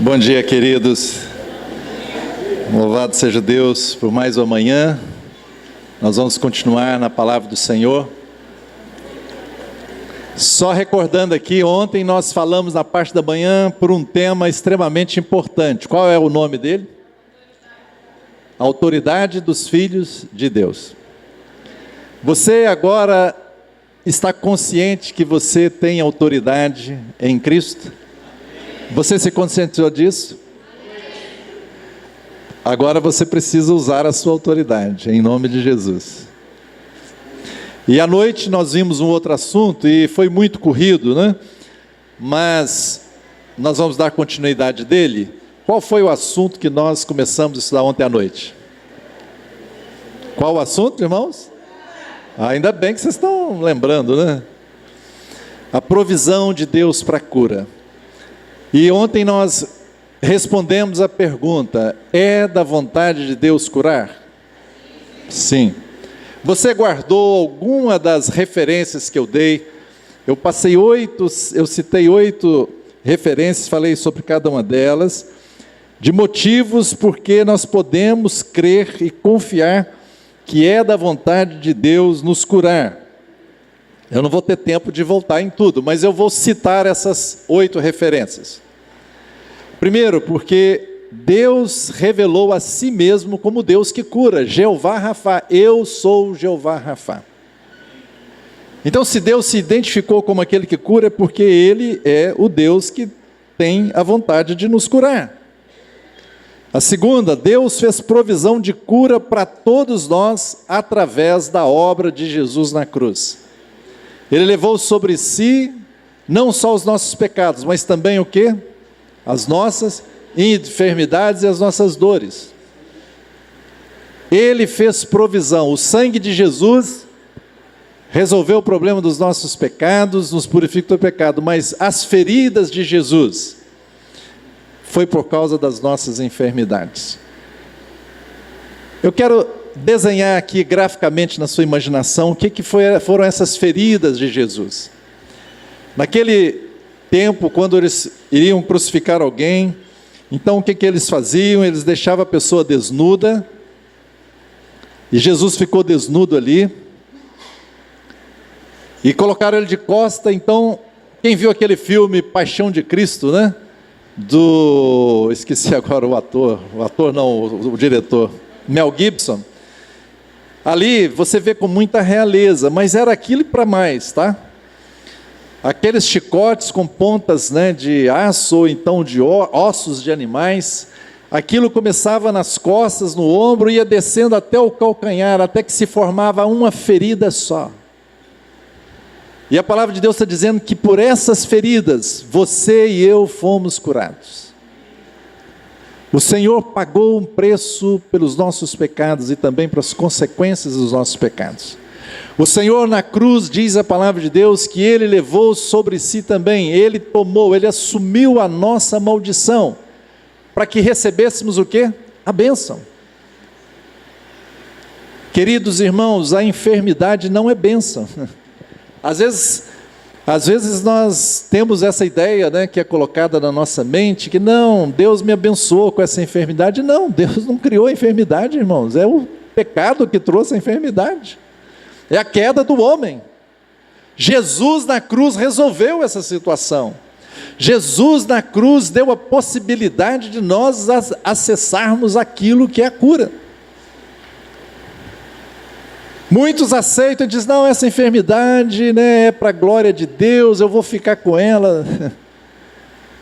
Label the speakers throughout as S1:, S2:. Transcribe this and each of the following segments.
S1: Bom dia, queridos. Louvado seja Deus por mais uma manhã. Nós vamos continuar na palavra do Senhor. Só recordando aqui, ontem nós falamos na parte da manhã por um tema extremamente importante. Qual é o nome dele? A autoridade dos filhos de Deus. Você agora está consciente que você tem autoridade em Cristo? Você se conscientizou disso? Agora você precisa usar a sua autoridade, em nome de Jesus. E à noite nós vimos um outro assunto, e foi muito corrido, né? Mas nós vamos dar continuidade dele. Qual foi o assunto que nós começamos a estudar ontem à noite? Qual o assunto, irmãos? Ainda bem que vocês estão lembrando, né? A provisão de Deus para a cura. E ontem nós respondemos a pergunta: é da vontade de Deus curar? Sim. Você guardou alguma das referências que eu dei? Eu citei 8 referências, falei sobre cada uma delas, de motivos porque nós podemos crer e confiar que é da vontade de Deus nos curar. Eu não vou ter tempo de voltar em tudo, mas eu vou citar essas 8 referências. Primeiro, porque Deus revelou a si mesmo como Deus que cura. Jeová Rafá, eu sou Jeová Rafá. Então, se Deus se identificou como aquele que cura, é porque Ele é o Deus que tem a vontade de nos curar. A segunda, Deus fez provisão de cura para todos nós através da obra de Jesus na cruz. Ele levou sobre si não só os nossos pecados, mas também o quê? As nossas enfermidades e as nossas dores. Ele fez provisão. O sangue de Jesus resolveu o problema dos nossos pecados, nos purificou do pecado, mas as feridas de Jesus foi por causa das nossas enfermidades. Eu quero desenhar aqui graficamente na sua imaginação o que foram essas feridas de Jesus. Naquele tempo, quando eles iriam crucificar alguém, então o que eles faziam? Eles deixavam a pessoa desnuda, e Jesus ficou desnudo ali, e colocaram ele de costa. Então, quem viu aquele filme Paixão de Cristo, né? Esqueci agora o diretor, Mel Gibson. Ali você vê com muita realeza, mas era aquilo para mais, tá? Aqueles chicotes com pontas, né, de aço ou então de ossos de animais, aquilo começava nas costas, no ombro, ia descendo até o calcanhar, até que se formava uma ferida só. E a palavra de Deus está dizendo que por essas feridas, você e eu fomos curados. O Senhor pagou um preço pelos nossos pecados e também pelas consequências dos nossos pecados. O Senhor na cruz, diz a palavra de Deus, que Ele levou sobre si também, Ele tomou, Ele assumiu a nossa maldição, para que recebêssemos o quê? A bênção. Queridos irmãos, a enfermidade não é bênção. Às vezes nós temos essa ideia, né, que é colocada na nossa mente, que não, Deus me abençoou com essa enfermidade. Não, Deus não criou a enfermidade, irmãos, é o pecado que trouxe a enfermidade, é a queda do homem. Jesus na cruz resolveu essa situação. Jesus na cruz deu a possibilidade de nós acessarmos aquilo que é a cura. Muitos aceitam e dizem: não, essa enfermidade, né, é para a glória de Deus, eu vou ficar com ela.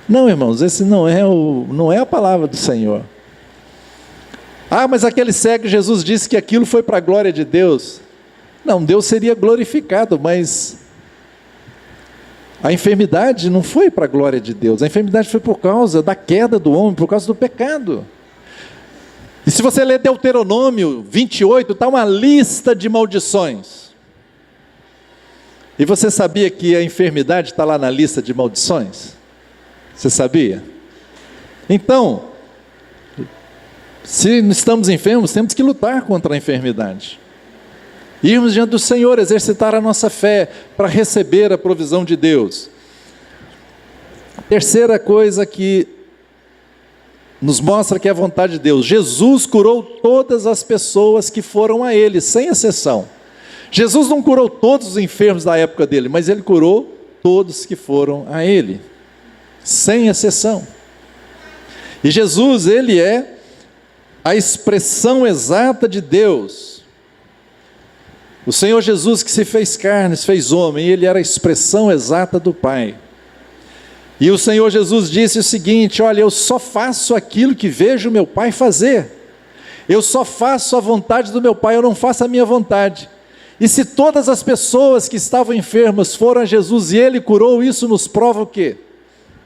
S1: Não, irmãos, esse não é a palavra do Senhor. Ah, mas aquele cego, Jesus disse que aquilo foi para a glória de Deus. Não, Deus seria glorificado, mas a enfermidade não foi para a glória de Deus. A enfermidade foi por causa da queda do homem, por causa do pecado. E se você ler Deuteronômio 28, está uma lista de maldições. E você sabia que a enfermidade está lá na lista de maldições? Você sabia? Então, se estamos enfermos, temos que lutar contra a enfermidade. Irmos diante do Senhor, exercitar a nossa fé para receber a provisão de Deus. Terceira coisa que nos mostra que é a vontade de Deus. Jesus curou todas as pessoas que foram a Ele, sem exceção. Jesus não curou todos os enfermos da época dele, mas Ele curou todos que foram a Ele, sem exceção. E Jesus, Ele é a expressão exata de Deus. O Senhor Jesus que se fez carne, se fez homem, Ele era a expressão exata do Pai. E o Senhor Jesus disse o seguinte: olha, eu só faço aquilo que vejo meu Pai fazer. Eu só faço a vontade do meu Pai, eu não faço a minha vontade. E se todas as pessoas que estavam enfermas foram a Jesus e Ele curou, isso nos prova o quê?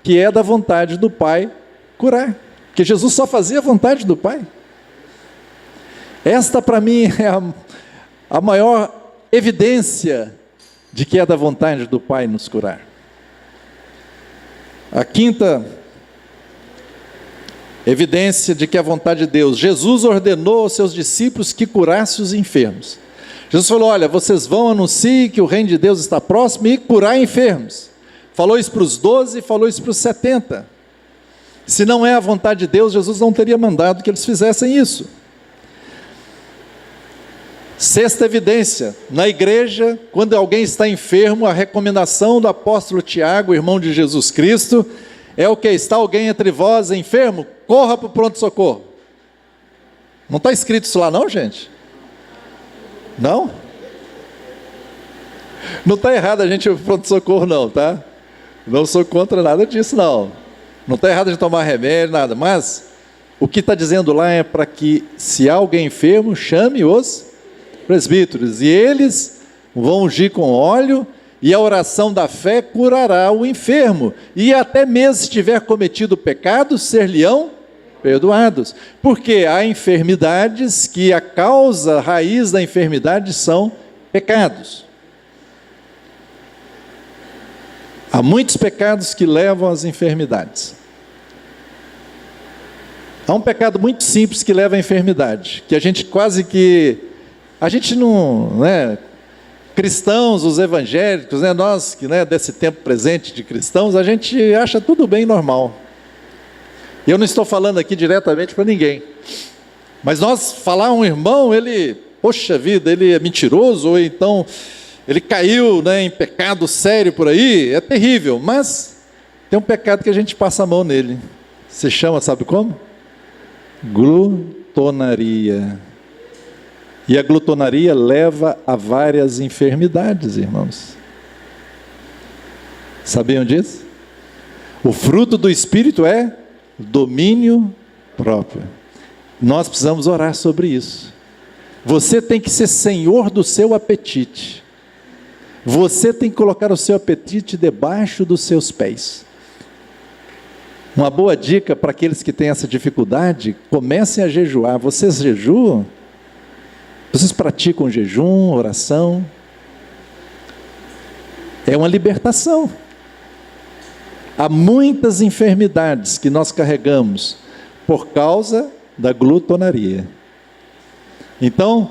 S1: Que é da vontade do Pai curar. Porque Jesus só fazia a vontade do Pai. Esta para mim é a maior evidência de que é da vontade do Pai nos curar. A quinta evidência de que é a vontade de Deus: Jesus ordenou aos seus discípulos que curassem os enfermos. Jesus falou: olha, vocês vão, anunciar que o reino de Deus está próximo e curar enfermos. Falou isso para os 12 e falou isso para os 70. Se não é a vontade de Deus, Jesus não teria mandado que eles fizessem isso. Sexta evidência: na igreja, quando alguém está enfermo, a recomendação do apóstolo Tiago, irmão de Jesus Cristo, é o que? Está alguém entre vós enfermo? Corra para o pronto-socorro. Não está escrito isso lá não, gente? Não? Não está errado a gente ir para o pronto-socorro não, tá? Não sou contra nada disso não. Não está errado de tomar remédio, nada. Mas o que está dizendo lá é para que, se há alguém enfermo, chame os presbíteros, e eles vão ungir com óleo, e a oração da fé curará o enfermo, e até mesmo se tiver cometido pecado, ser-lhe-ão perdoados, porque há enfermidades que a causa, a raiz da enfermidade são pecados. Há muitos pecados que levam às enfermidades. Há um pecado muito simples que leva à enfermidade, que a gente quase que... A gente não, né, cristãos, os evangélicos, né, nós que, né, desse tempo presente de cristãos, a gente acha tudo bem normal. E eu não estou falando aqui diretamente para ninguém. Mas nós falar um irmão, ele, poxa vida, ele é mentiroso, ou então ele caiu, né, em pecado sério por aí, é terrível. Mas tem um pecado que a gente passa a mão nele. Se chama, sabe como? Glutonaria. E a glutonaria leva a várias enfermidades, irmãos. Sabiam disso? O fruto do Espírito é domínio próprio. Nós precisamos orar sobre isso. Você tem que ser senhor do seu apetite. Você tem que colocar o seu apetite debaixo dos seus pés. Uma boa dica para aqueles que têm essa dificuldade: comecem a jejuar. Vocês jejuam? Vocês praticam jejum, oração? É uma libertação. Há muitas enfermidades que nós carregamos por causa da glutonaria. Então,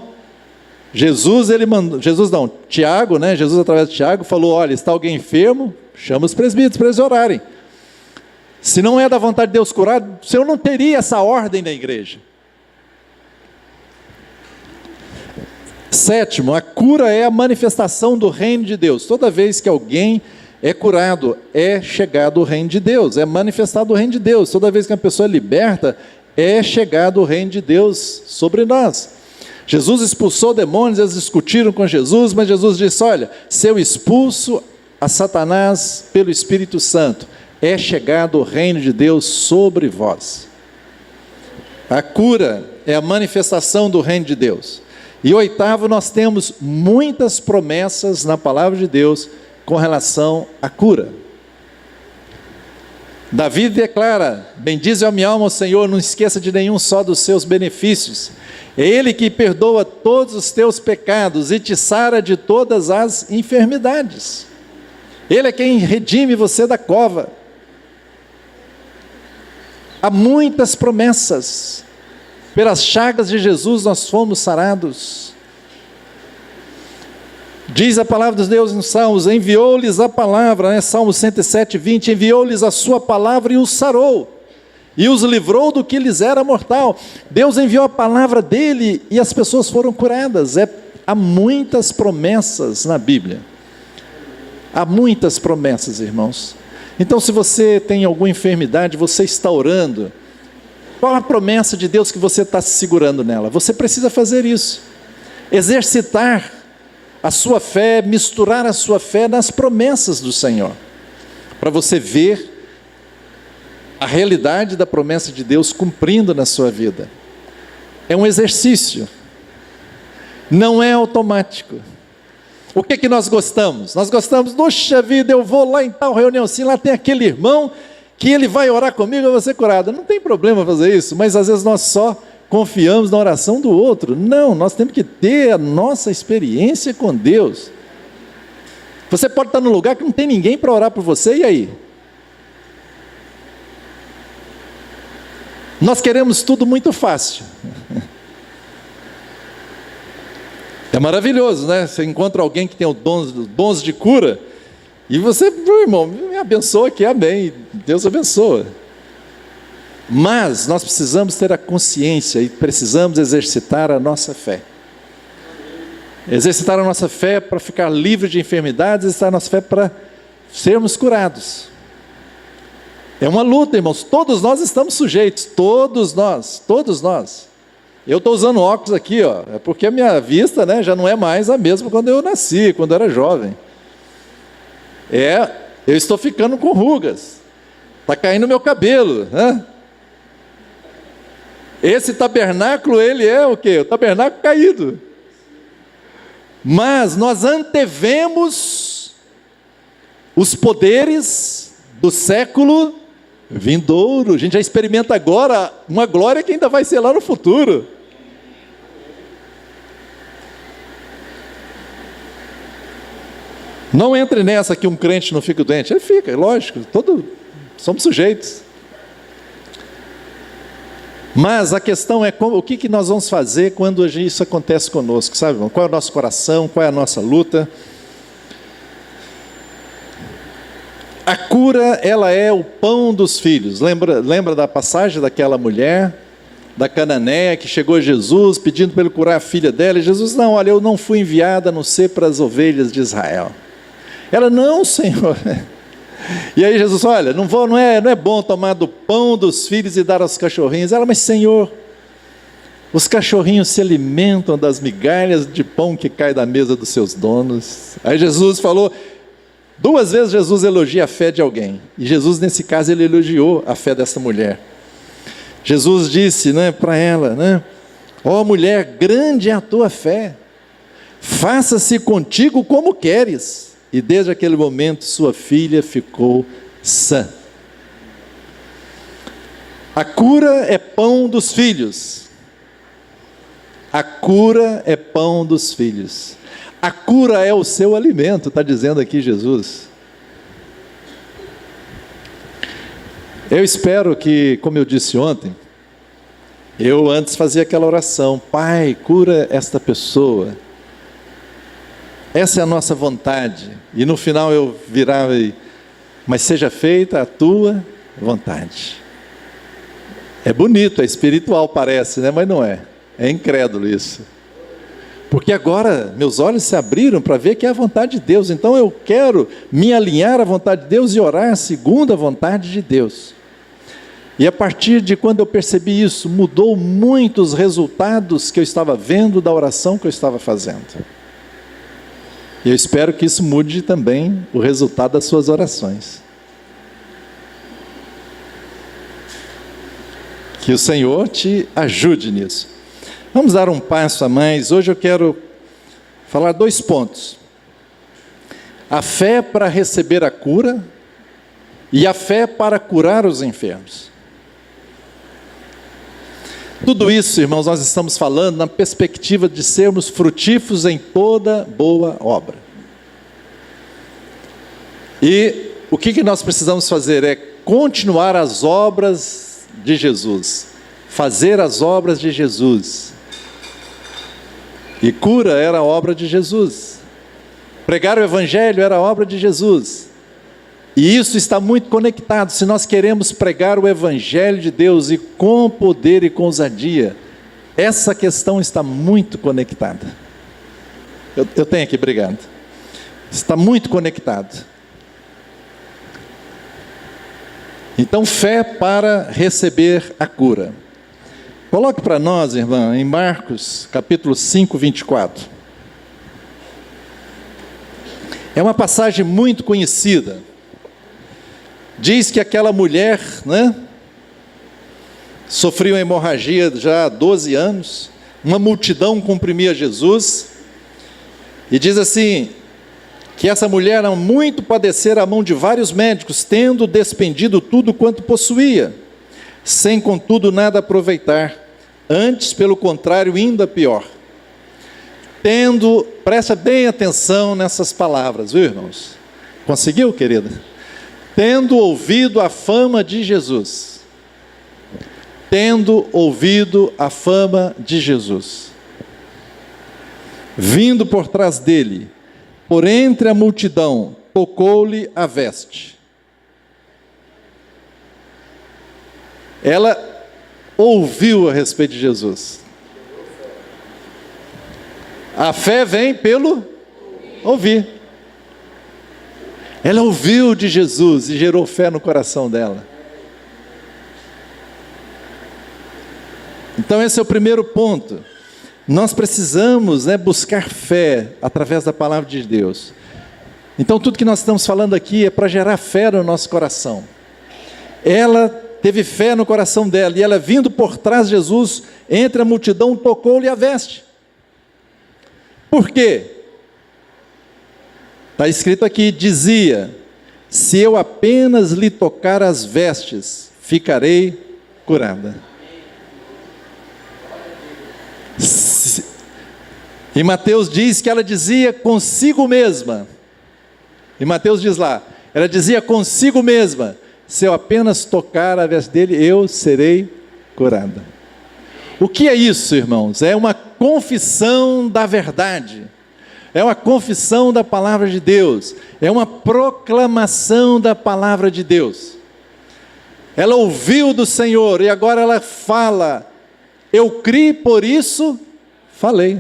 S1: Tiago, né? Jesus através de Tiago falou: olha, está alguém enfermo? Chama os presbíteros para eles orarem. Se não é da vontade de Deus curar, o Senhor não teria essa ordem na igreja. Sétimo, a cura é a manifestação do reino de Deus. Toda vez que alguém é curado, é chegado o reino de Deus, é manifestado o reino de Deus. Toda vez que uma pessoa é liberta, é chegado o reino de Deus sobre nós. Jesus expulsou demônios, eles discutiram com Jesus, mas Jesus disse: olha, se eu expulso a Satanás pelo Espírito Santo, é chegado o reino de Deus sobre vós. A cura é a manifestação do reino de Deus. E oitavo, nós temos muitas promessas na palavra de Deus com relação à cura. Davi declara: bendize a minha alma, Senhor, não esqueça de nenhum só dos seus benefícios. É Ele que perdoa todos os teus pecados e te sara de todas as enfermidades. Ele é quem redime você da cova. Há muitas promessas. Pelas chagas de Jesus nós fomos sarados. Diz a palavra de Deus nos Salmos: enviou-lhes a palavra, né? Salmo 107, 20, enviou-lhes a sua palavra e os sarou. e os livrou do que lhes era mortal. Deus enviou a palavra dele e as pessoas foram curadas. Há muitas promessas na Bíblia. Há muitas promessas, irmãos. Então, se você tem alguma enfermidade, você está orando, qual a promessa de Deus que você está se segurando nela? Você precisa fazer isso. Exercitar a sua fé, misturar a sua fé nas promessas do Senhor, para você ver a realidade da promessa de Deus cumprindo na sua vida. É um exercício, não é automático. O que nós gostamos? Nós gostamos, poxa vida, eu vou lá em tal reunião assim, lá tem aquele irmão que ele vai orar comigo, eu vou ser curado. Não tem problema fazer isso, mas às vezes nós só confiamos na oração do outro. Não, nós temos que ter a nossa experiência com Deus. Você pode estar num lugar que não tem ninguém para orar por você, e aí? Nós queremos tudo muito fácil. É maravilhoso, né? Você encontra alguém que tem os dons de cura, e você, meu irmão, me abençoa aqui, amém, Deus abençoa. Mas nós precisamos ter a consciência e precisamos exercitar a nossa fé. Exercitar a nossa fé para ficar livre de enfermidades, exercitar a nossa fé para sermos curados. É uma luta, irmãos, todos nós estamos sujeitos, todos nós. Eu estou usando óculos aqui, ó, é porque a minha vista, né, já não é mais a mesma quando eu nasci, quando eu era jovem. Eu estou ficando com rugas, está caindo meu cabelo, né? Esse tabernáculo, ele é o quê? O tabernáculo caído. Mas nós antevemos os poderes do século vindouro. A gente já experimenta agora uma glória que ainda vai ser lá no futuro. Não entre nessa que um crente não fica doente. Ele fica, lógico, somos sujeitos. Mas a questão é o que nós vamos fazer quando isso acontece conosco, sabe? Qual é o nosso coração, qual é a nossa luta? A cura, ela é o pão dos filhos. Lembra da passagem daquela mulher, da cananeia, que chegou a Jesus pedindo para ele curar a filha dela, e Jesus, não, olha, eu não fui enviada a não ser para as ovelhas de Israel. Ela, não, Senhor. E aí Jesus, olha, não é bom tomar do pão dos filhos e dar aos cachorrinhos. Ela, mas Senhor, os cachorrinhos se alimentam das migalhas de pão que cai da mesa dos seus donos. Aí Jesus falou, 2 vezes Jesus elogia a fé de alguém, e Jesus nesse caso ele elogiou a fé dessa mulher. Jesus disse, né, para ela, né, ó mulher, grande é a tua fé, faça-se contigo como queres. E desde aquele momento sua filha ficou sã. A cura é pão dos filhos. A cura é pão dos filhos. A cura é o seu alimento, está dizendo aqui Jesus. Eu espero que, como eu disse ontem, eu antes fazia aquela oração, Pai, cura esta pessoa. Essa é a nossa vontade. E no final eu virava e, mas seja feita a tua vontade. É bonito, é espiritual parece, né? Mas não é. É incrédulo isso. Porque agora meus olhos se abriram para ver que é a vontade de Deus. Então eu quero me alinhar à vontade de Deus e orar segundo a vontade de Deus. E a partir de quando eu percebi isso, mudou muito os resultados que eu estava vendo da oração que eu estava fazendo. E eu espero que isso mude também o resultado das suas orações. Que o Senhor te ajude nisso. Vamos dar um passo a mais. Hoje eu quero falar 2 pontos. A fé para receber a cura e a fé para curar os enfermos. Tudo isso, irmãos, nós estamos falando na perspectiva de sermos frutíferos em toda boa obra. E o que nós precisamos fazer é continuar as obras de Jesus, fazer as obras de Jesus. E cura era a obra de Jesus. Pregar o Evangelho era a obra de Jesus. E isso está muito conectado. Se nós queremos pregar o Evangelho de Deus e com poder e com ousadia, essa questão está muito conectada. Eu tenho aqui, obrigado. Está muito conectado. Então, fé para receber a cura. Coloque para nós, irmã, em Marcos, capítulo 5, 24. É uma passagem muito conhecida. Diz que aquela mulher, sofria uma hemorragia já há 12 anos, uma multidão comprimia Jesus, e diz assim, que essa mulher a muito padecer à mão de vários médicos, tendo despendido tudo quanto possuía, sem contudo nada aproveitar, antes pelo contrário, ainda pior. Presta bem atenção nessas palavras, viu, irmãos? Conseguiu, querida? Tendo ouvido a fama de Jesus. Tendo ouvido a fama de Jesus. Vindo por trás dele, por entre a multidão, tocou-lhe a veste. Ela ouviu a respeito de Jesus. A fé vem pelo ouvir. Ela ouviu de Jesus e gerou fé no coração dela. Então esse é o primeiro ponto. Nós precisamos buscar fé através da palavra de Deus. Então tudo que nós estamos falando aqui é para gerar fé no nosso coração. Ela teve fé no coração dela, e ela vindo por trás de Jesus, entre a multidão, tocou-lhe a veste. Por quê? Está escrito aqui, dizia, se eu apenas lhe tocar as vestes, ficarei curada. E Mateus diz que ela dizia consigo mesma, e Mateus diz lá, ela dizia consigo mesma, se eu apenas tocar a veste dele, eu serei curada. O que é isso, irmãos? É uma confissão da verdade. É uma confissão da palavra de Deus. É uma proclamação da palavra de Deus. Ela ouviu do Senhor e agora ela fala, eu criei, por isso falei.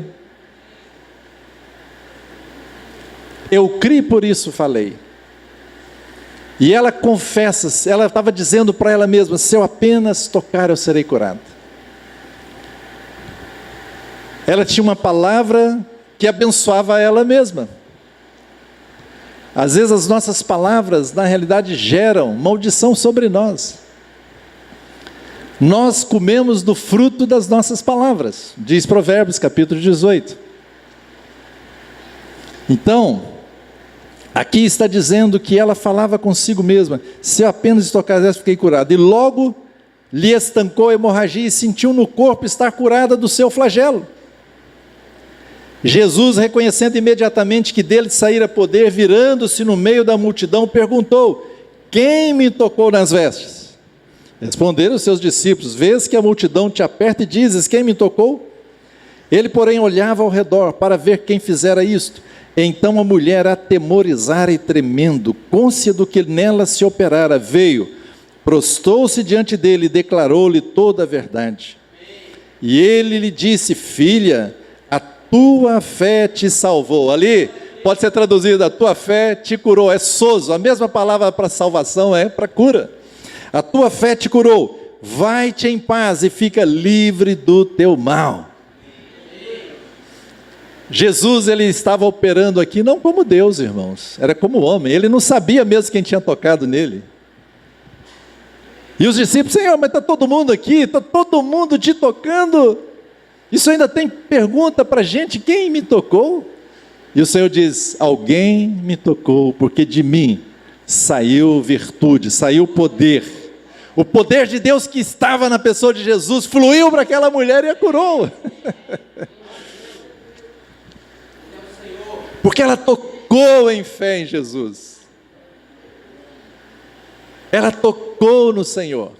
S1: Eu criei, por isso falei. E ela confessa, ela estava dizendo para ela mesma, se eu apenas tocar eu serei curada. Ela tinha uma palavra que abençoava ela mesma. Às vezes as nossas palavras, na realidade, geram maldição sobre nós. Nós comemos do fruto das nossas palavras, diz Provérbios, capítulo 18. Então, aqui está dizendo que ela falava consigo mesma, se eu apenas tocar essa, fiquei curada. E logo lhe estancou a hemorragia e sentiu no corpo estar curada do seu flagelo. Jesus, reconhecendo imediatamente que dele saíra poder, virando-se no meio da multidão, perguntou, quem me tocou nas vestes? Responderam os seus discípulos, vês que a multidão te aperta e dizes, quem me tocou? Ele, porém, olhava ao redor para ver quem fizera isto. Então a mulher, atemorizada e tremendo, cônscia do que nela se operara, veio, prostou-se diante dele e declarou-lhe toda a verdade. E ele lhe disse, filha, a tua fé te salvou. Ali pode ser traduzido, a tua fé te curou, é sozo, a mesma palavra para salvação é para cura. A tua fé te curou, vai-te em paz e fica livre do teu mal. Jesus, ele estava operando aqui não como Deus, irmãos, era como homem, ele não sabia mesmo quem tinha tocado nele. E os discípulos, Senhor, mas está todo mundo aqui, está todo mundo te tocando, isso ainda tem pergunta para a gente, quem me tocou? E o Senhor diz, alguém me tocou, porque de mim saiu virtude, saiu poder. O poder de Deus que estava na pessoa de Jesus, fluiu para aquela mulher e a curou. Porque ela tocou em fé em Jesus. Ela tocou no Senhor.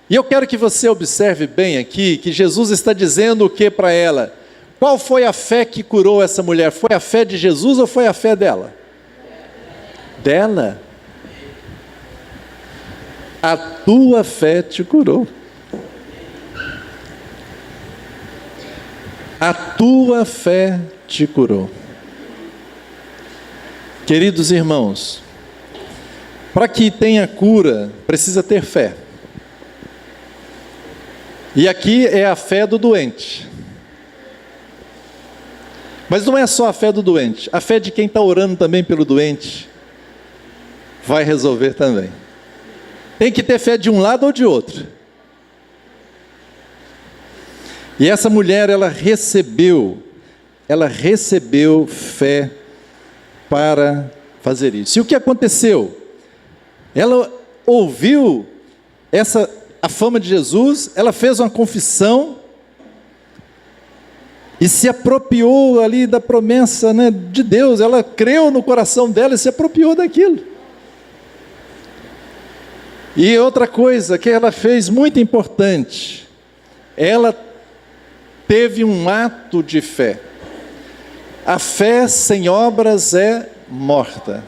S1: E eu quero que você observe bem aqui, que Jesus está dizendo o que para ela? Qual foi a fé que curou essa mulher? Foi a fé de Jesus ou foi a fé dela? Dela. A tua fé te curou. A tua fé te curou. Queridos irmãos, para que tenha cura, precisa ter fé. E aqui é a fé do doente. Mas não é só a fé do doente, a fé de quem está orando também pelo doente vai resolver também. Tem que ter fé de um lado ou de outro. E essa mulher, ela recebeu fé para fazer isso. E o que aconteceu? Ela ouviu a fama de Jesus, ela fez uma confissão e se apropriou ali da promessa, né, de Deus. Ela creu no coração dela e se apropriou daquilo. E outra coisa que ela fez muito importante, ela teve um ato de fé. A fé sem obras é morta.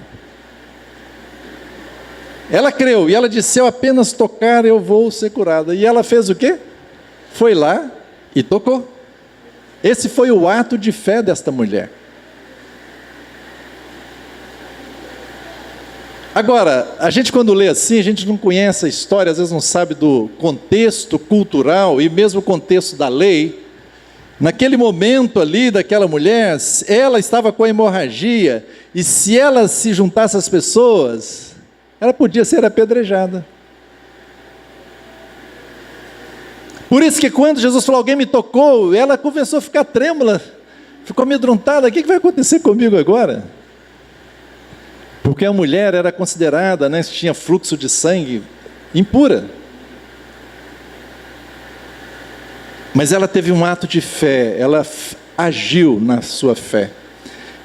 S1: Ela creu e ela disse: se eu apenas tocar, eu vou ser curada. E ela fez o quê? Foi lá e tocou. Esse foi o ato de fé desta mulher. Agora, a gente quando lê assim, a gente não conhece a história, às vezes não sabe do contexto cultural e mesmo o contexto da lei. Naquele momento ali daquela mulher, ela estava com a hemorragia, e se ela se juntasse às pessoas, ela podia ser apedrejada. Por isso que quando Jesus falou: alguém me tocou, ela começou a ficar trêmula, ficou amedrontada: o que vai acontecer comigo agora? Porque a mulher era considerada, né, tinha fluxo de sangue, impura. Mas ela teve um ato de fé, ela agiu na sua fé.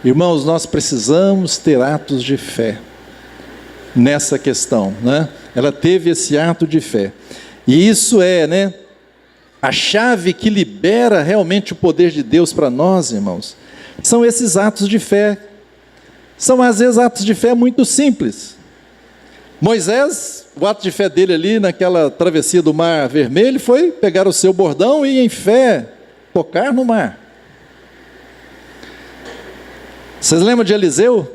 S1: Irmãos, nós precisamos ter atos de fé nessa questão, né? Ela teve esse ato de fé. E isso é, né, a chave que libera realmente o poder de Deus para nós, irmãos. São esses atos de fé. São às vezes atos de fé muito simples. Moisés, o ato de fé dele ali naquela travessia do Mar Vermelho foi pegar o seu bordão e em fé tocar no mar. Vocês lembram de Eliseu?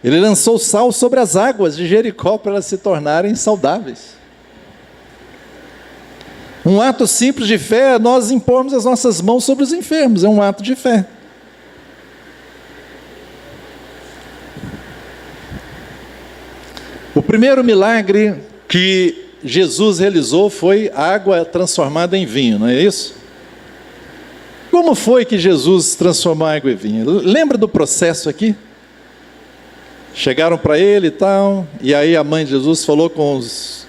S1: Ele lançou sal sobre as águas de Jericó para elas se tornarem saudáveis. Um ato simples de fé é nós impormos as nossas mãos sobre os enfermos, é um ato de fé. O primeiro milagre que Jesus realizou foi água transformada em vinho, não é isso? Como foi que Jesus transformou a água em vinho? Lembra do processo aqui? Chegaram para ele e tal, e aí a mãe de Jesus falou com os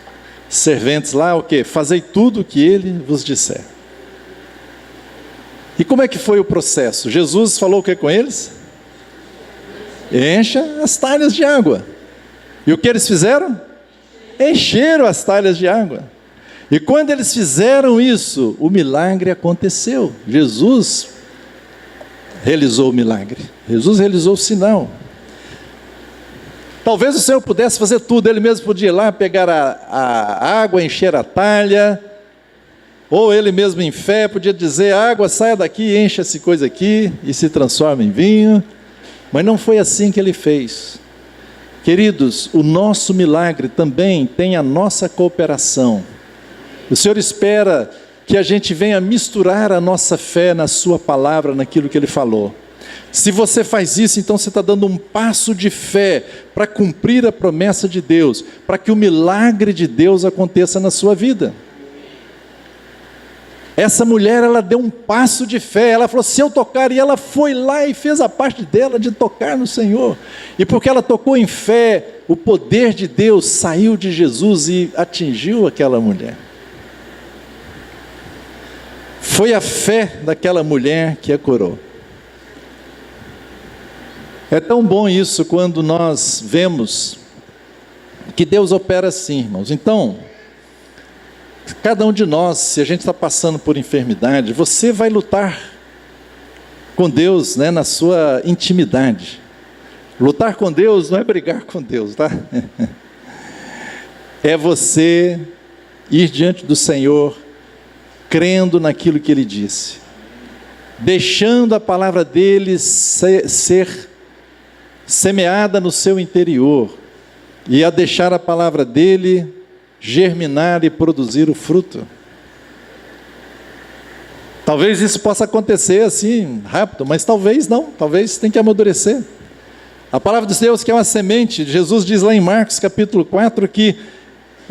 S1: serventes lá, o quê? Fazei tudo o que ele vos disser. E como é que foi o processo? Jesus falou o que com eles? Encha as talhas de água. E o que eles fizeram? Encheram as talhas de água. E quando eles fizeram isso, o milagre aconteceu. Jesus realizou o milagre. Jesus realizou o sinal. Talvez o Senhor pudesse fazer tudo. Ele mesmo podia ir lá, pegar a água, encher a talha. Ou ele mesmo em fé podia dizer: água, saia daqui, encha essa coisa aqui e se transforma em vinho. Mas não foi assim que ele fez. Queridos, o nosso milagre também tem a nossa cooperação. O Senhor espera que a gente venha misturar a nossa fé na sua palavra, naquilo que Ele falou. Se você faz isso, então você está dando um passo de fé para cumprir a promessa de Deus, para que o milagre de Deus aconteça na sua vida. Essa mulher, ela deu um passo de fé, ela falou: se eu tocar, e ela foi lá e fez a parte dela de tocar no Senhor, e porque ela tocou em fé, o poder de Deus saiu de Jesus e atingiu aquela mulher. Foi a fé daquela mulher que a curou. É tão bom isso quando nós vemos que Deus opera assim, irmãos. Então, cada um de nós, se a gente está passando por enfermidade, você vai lutar com Deus, né, na sua intimidade. Lutar com Deus não é brigar com Deus, tá? é você ir diante do Senhor, crendo naquilo que Ele disse, deixando a palavra dele ser semeada no seu interior, e a deixar a palavra dele germinar e produzir o fruto. Talvez isso possa acontecer assim, rápido, mas talvez não, talvez tem que amadurecer. A palavra de Deus que é uma semente, Jesus diz lá em Marcos capítulo 4, que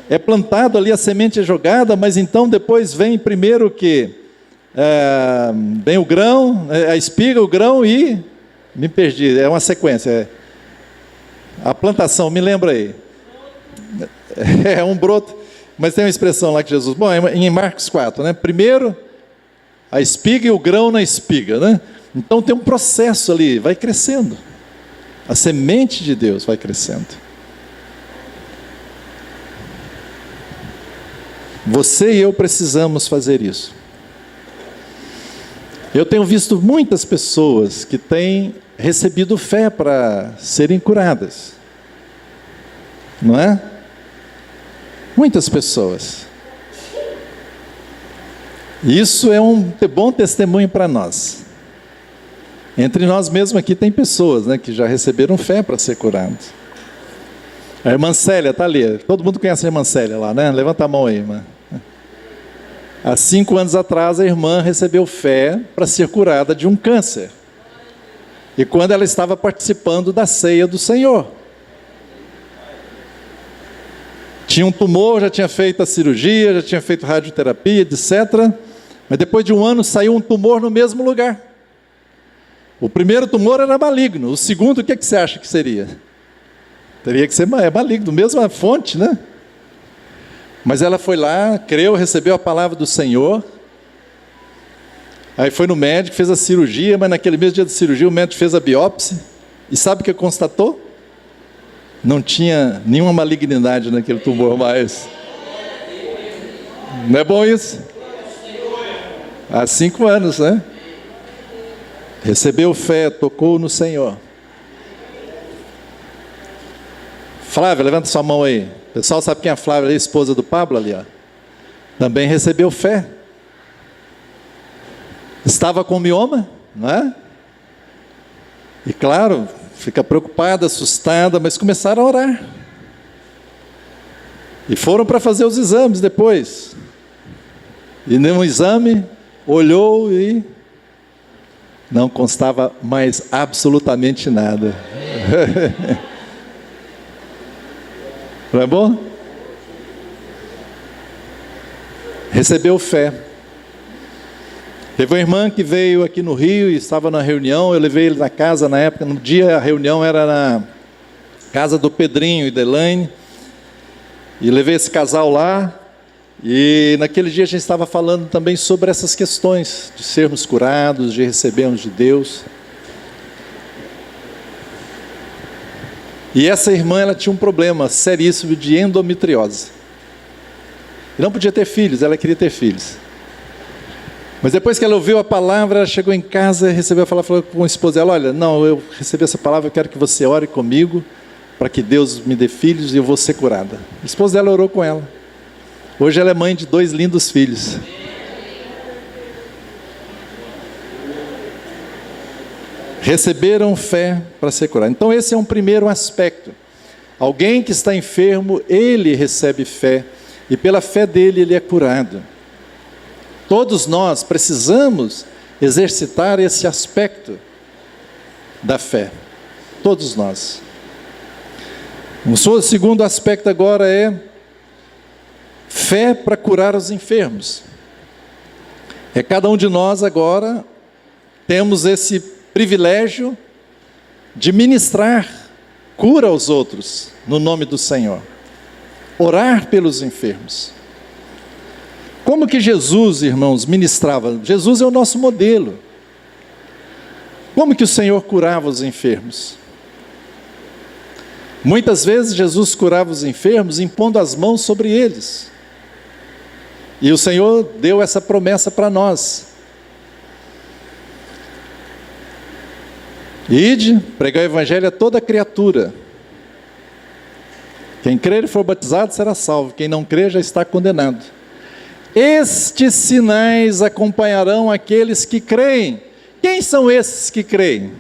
S1: é plantado ali, a semente é jogada, mas então depois vem primeiro o quê? Vem o grão, a espiga, o grão e... me perdi, é uma sequência. A plantação, me lembra aí. É um broto, mas tem uma expressão lá que Jesus... Bom, em Marcos 4, né? Primeiro, a espiga e o grão na espiga, né? Então tem um processo ali, vai crescendo. A semente de Deus vai crescendo. Você e eu precisamos fazer isso. Eu tenho visto muitas pessoas que têm recebido fé para serem curadas. Não é? Muitas pessoas. Isso é um bom testemunho para nós. Entre nós mesmos aqui tem pessoas, né, que já receberam fé para ser curados. A irmã Célia está ali. Todo mundo conhece a irmã Célia lá, né? Levanta a mão aí, irmã. Há 5 anos atrás, a irmã recebeu fé para ser curada de um câncer. E quando ela estava participando da ceia do Senhor. Tinha um tumor, já tinha feito a cirurgia, já tinha feito radioterapia, etc. Mas depois de 1 ano, saiu um tumor no mesmo lugar. O primeiro tumor era maligno. O segundo, o que você acha que seria? Teria que ser maligno, mesma fonte, né? Mas ela foi lá, creu, recebeu a palavra do Senhor. Aí foi no médico, fez a cirurgia, mas naquele mesmo dia da cirurgia o médico fez a biópsia. E sabe o que constatou? Não tinha nenhuma malignidade naquele tumor mais. Não é bom isso? Há 5 anos, né? Recebeu fé, tocou no Senhor. Flávia, levanta sua mão aí. O pessoal sabe quem é a Flávia, a esposa do Pablo ali, ó. Também recebeu fé. Estava com mioma, não é? E claro, fica preocupada, assustada, mas começaram a orar. E foram para fazer os exames depois. E no exame, olhou e não constava mais absolutamente nada. Não é bom? Recebeu fé. Teve uma irmã que veio aqui no Rio e estava na reunião, eu levei ele na casa na época, no dia a reunião era na casa do Pedrinho e da Elaine, e levei esse casal lá, e naquele dia a gente estava falando também sobre essas questões, de sermos curados, de recebermos de Deus. E essa irmã, ela tinha um problema seríssimo de endometriose. E não podia ter filhos, ela queria ter filhos. Mas depois que ela ouviu a palavra, ela chegou em casa, recebeu a palavra, falou com a esposa dela: olha, não, eu recebi essa palavra, eu quero que você ore comigo, para que Deus me dê filhos e eu vou ser curada. A esposa dela orou com ela. Hoje ela é mãe de 2 lindos filhos. Receberam fé para ser curado. Então esse é um primeiro aspecto. Alguém que está enfermo, ele recebe fé, e pela fé dele ele é curado. Todos nós precisamos exercitar esse aspecto da fé. Todos nós. O segundo aspecto agora é fé para curar os enfermos. É cada um de nós agora temos esse privilégio de ministrar cura aos outros no nome do Senhor. Orar pelos enfermos. Como que Jesus, irmãos, ministrava? Jesus é o nosso modelo. Como que o Senhor curava os enfermos? Muitas vezes Jesus curava os enfermos impondo as mãos sobre eles. E o Senhor deu essa promessa para nós. Ide, pregar o evangelho a toda criatura. Quem crer e for batizado será salvo, quem não crer já está condenado. Estes sinais acompanharão aqueles que creem. Quem são esses que creem?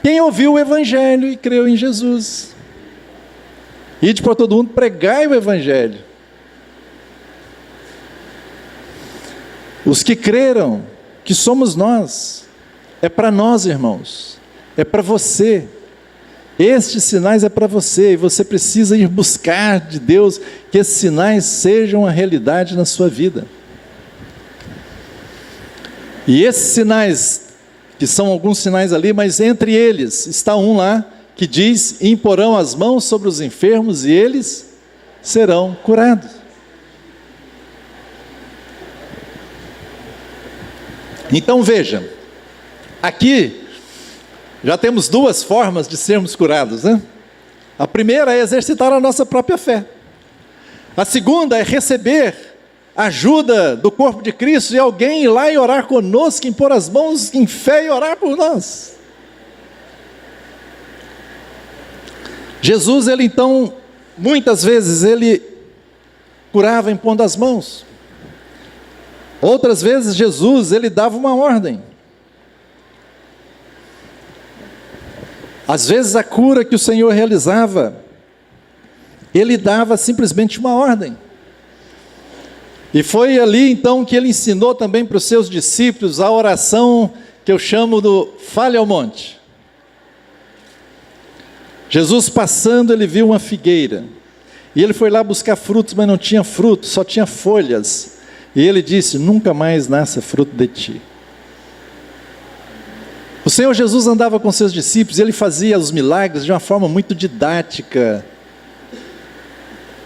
S1: Quem ouviu o Evangelho e creu em Jesus. Ide para todo mundo, pregai o Evangelho. Os que creram, que somos nós, é para nós, irmãos, é para você. Estes sinais é para você, e você precisa ir buscar de Deus que esses sinais sejam a realidade na sua vida. E esses sinais, que são alguns sinais ali, mas entre eles está um lá que diz: imporão as mãos sobre os enfermos e eles serão curados. Então veja, aqui já temos duas formas de sermos curados, né? A primeira é exercitar a nossa própria fé. A segunda é receber a ajuda do corpo de Cristo e alguém ir lá e orar conosco, impor as mãos em fé e orar por nós. Jesus, ele então, muitas vezes, ele curava impondo as mãos. Outras vezes, Jesus, ele dava uma ordem. Às vezes a cura que o Senhor realizava, ele dava simplesmente uma ordem. E foi ali então que ele ensinou também para os seus discípulos a oração que eu chamo do fale ao monte. Jesus passando, ele viu uma figueira, e ele foi lá buscar frutos, mas não tinha frutos, só tinha folhas. E ele disse: nunca mais nasça fruto de ti. O Senhor Jesus andava com seus discípulos e ele fazia os milagres de uma forma muito didática.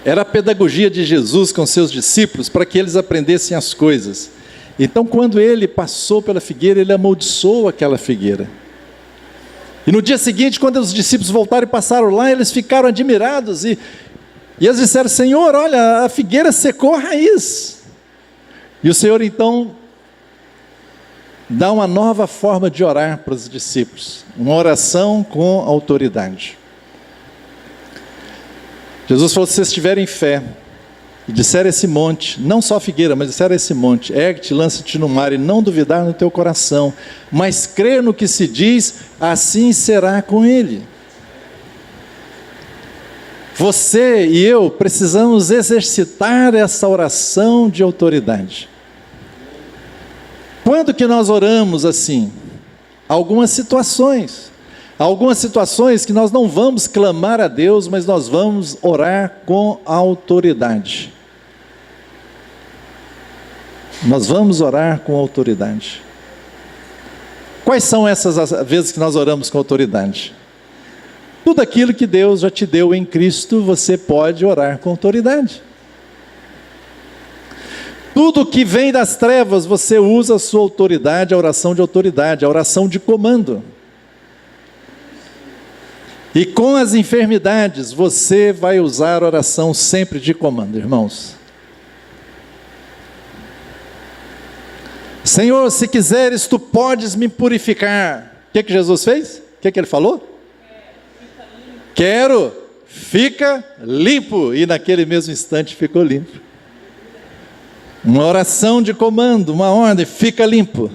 S1: Era a pedagogia de Jesus com seus discípulos para que eles aprendessem as coisas. Então, quando ele passou pela figueira, ele amaldiçoou aquela figueira. E no dia seguinte, quando os discípulos voltaram e passaram lá, eles ficaram admirados e eles disseram: Senhor, olha, a figueira secou a raiz. E o Senhor então dá uma nova forma de orar para os discípulos, uma oração com autoridade. Jesus falou: se vocês tiverem fé e disserem esse monte, não só a figueira, mas disserem esse monte, ergue-te, lança-te no mar, e não duvidar no teu coração, mas crer no que se diz, assim será com ele. Você e eu precisamos exercitar essa oração de autoridade. Quando que nós oramos assim? Algumas situações que nós não vamos clamar a Deus, mas nós vamos orar com autoridade. Nós vamos orar com autoridade. Quais são essas vezes que nós oramos com autoridade? Tudo aquilo que Deus já te deu em Cristo, você pode orar com autoridade. Tudo que vem das trevas, você usa a sua autoridade, a oração de autoridade, a oração de comando. E com as enfermidades, você vai usar a oração sempre de comando, irmãos. Senhor, se quiseres, tu podes me purificar. O que Jesus fez? O que ele falou? Quero, fica limpo. E naquele mesmo instante ficou limpo. Uma oração de comando, uma ordem: fica limpo.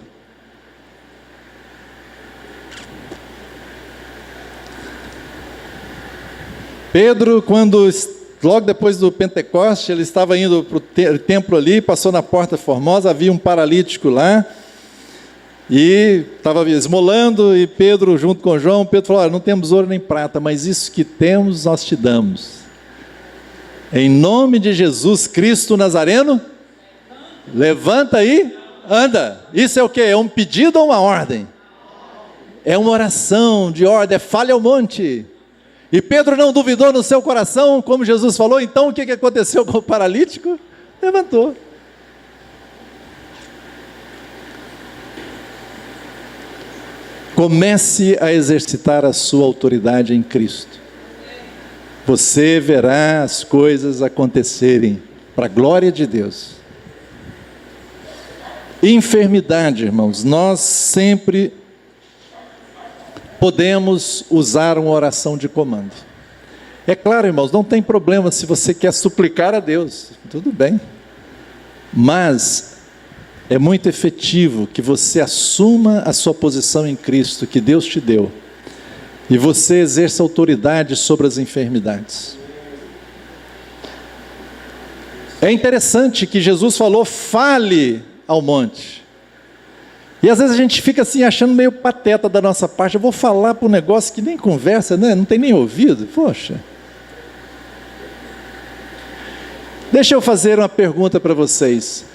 S1: Pedro, quando logo depois do Pentecoste, ele estava indo para o templo ali, passou na Porta Formosa, havia um paralítico lá, e estava esmolando, e Pedro, junto com João, Pedro falou: olha, não temos ouro nem prata, mas isso que temos nós te damos. Em nome de Jesus Cristo Nazareno, levanta aí, anda. Isso é o quê? É um pedido ou uma ordem? É uma oração de ordem, é fale ao monte. E Pedro não duvidou no seu coração, como Jesus falou. Então o que aconteceu com o paralítico? Levantou. Comece a exercitar a sua autoridade em Cristo. Você verá as coisas acontecerem para a glória de Deus. Enfermidade, irmãos, nós sempre podemos usar uma oração de comando. É claro, irmãos, não tem problema se você quer suplicar a Deus, tudo bem. Mas é muito efetivo que você assuma a sua posição em Cristo, que Deus te deu, e você exerça autoridade sobre as enfermidades. É interessante que Jesus falou, fale ao monte. E às vezes a gente fica assim achando meio pateta da nossa parte, eu vou falar para um negócio que nem conversa, né? Não tem nem ouvido, poxa. Deixa eu fazer uma pergunta para vocês.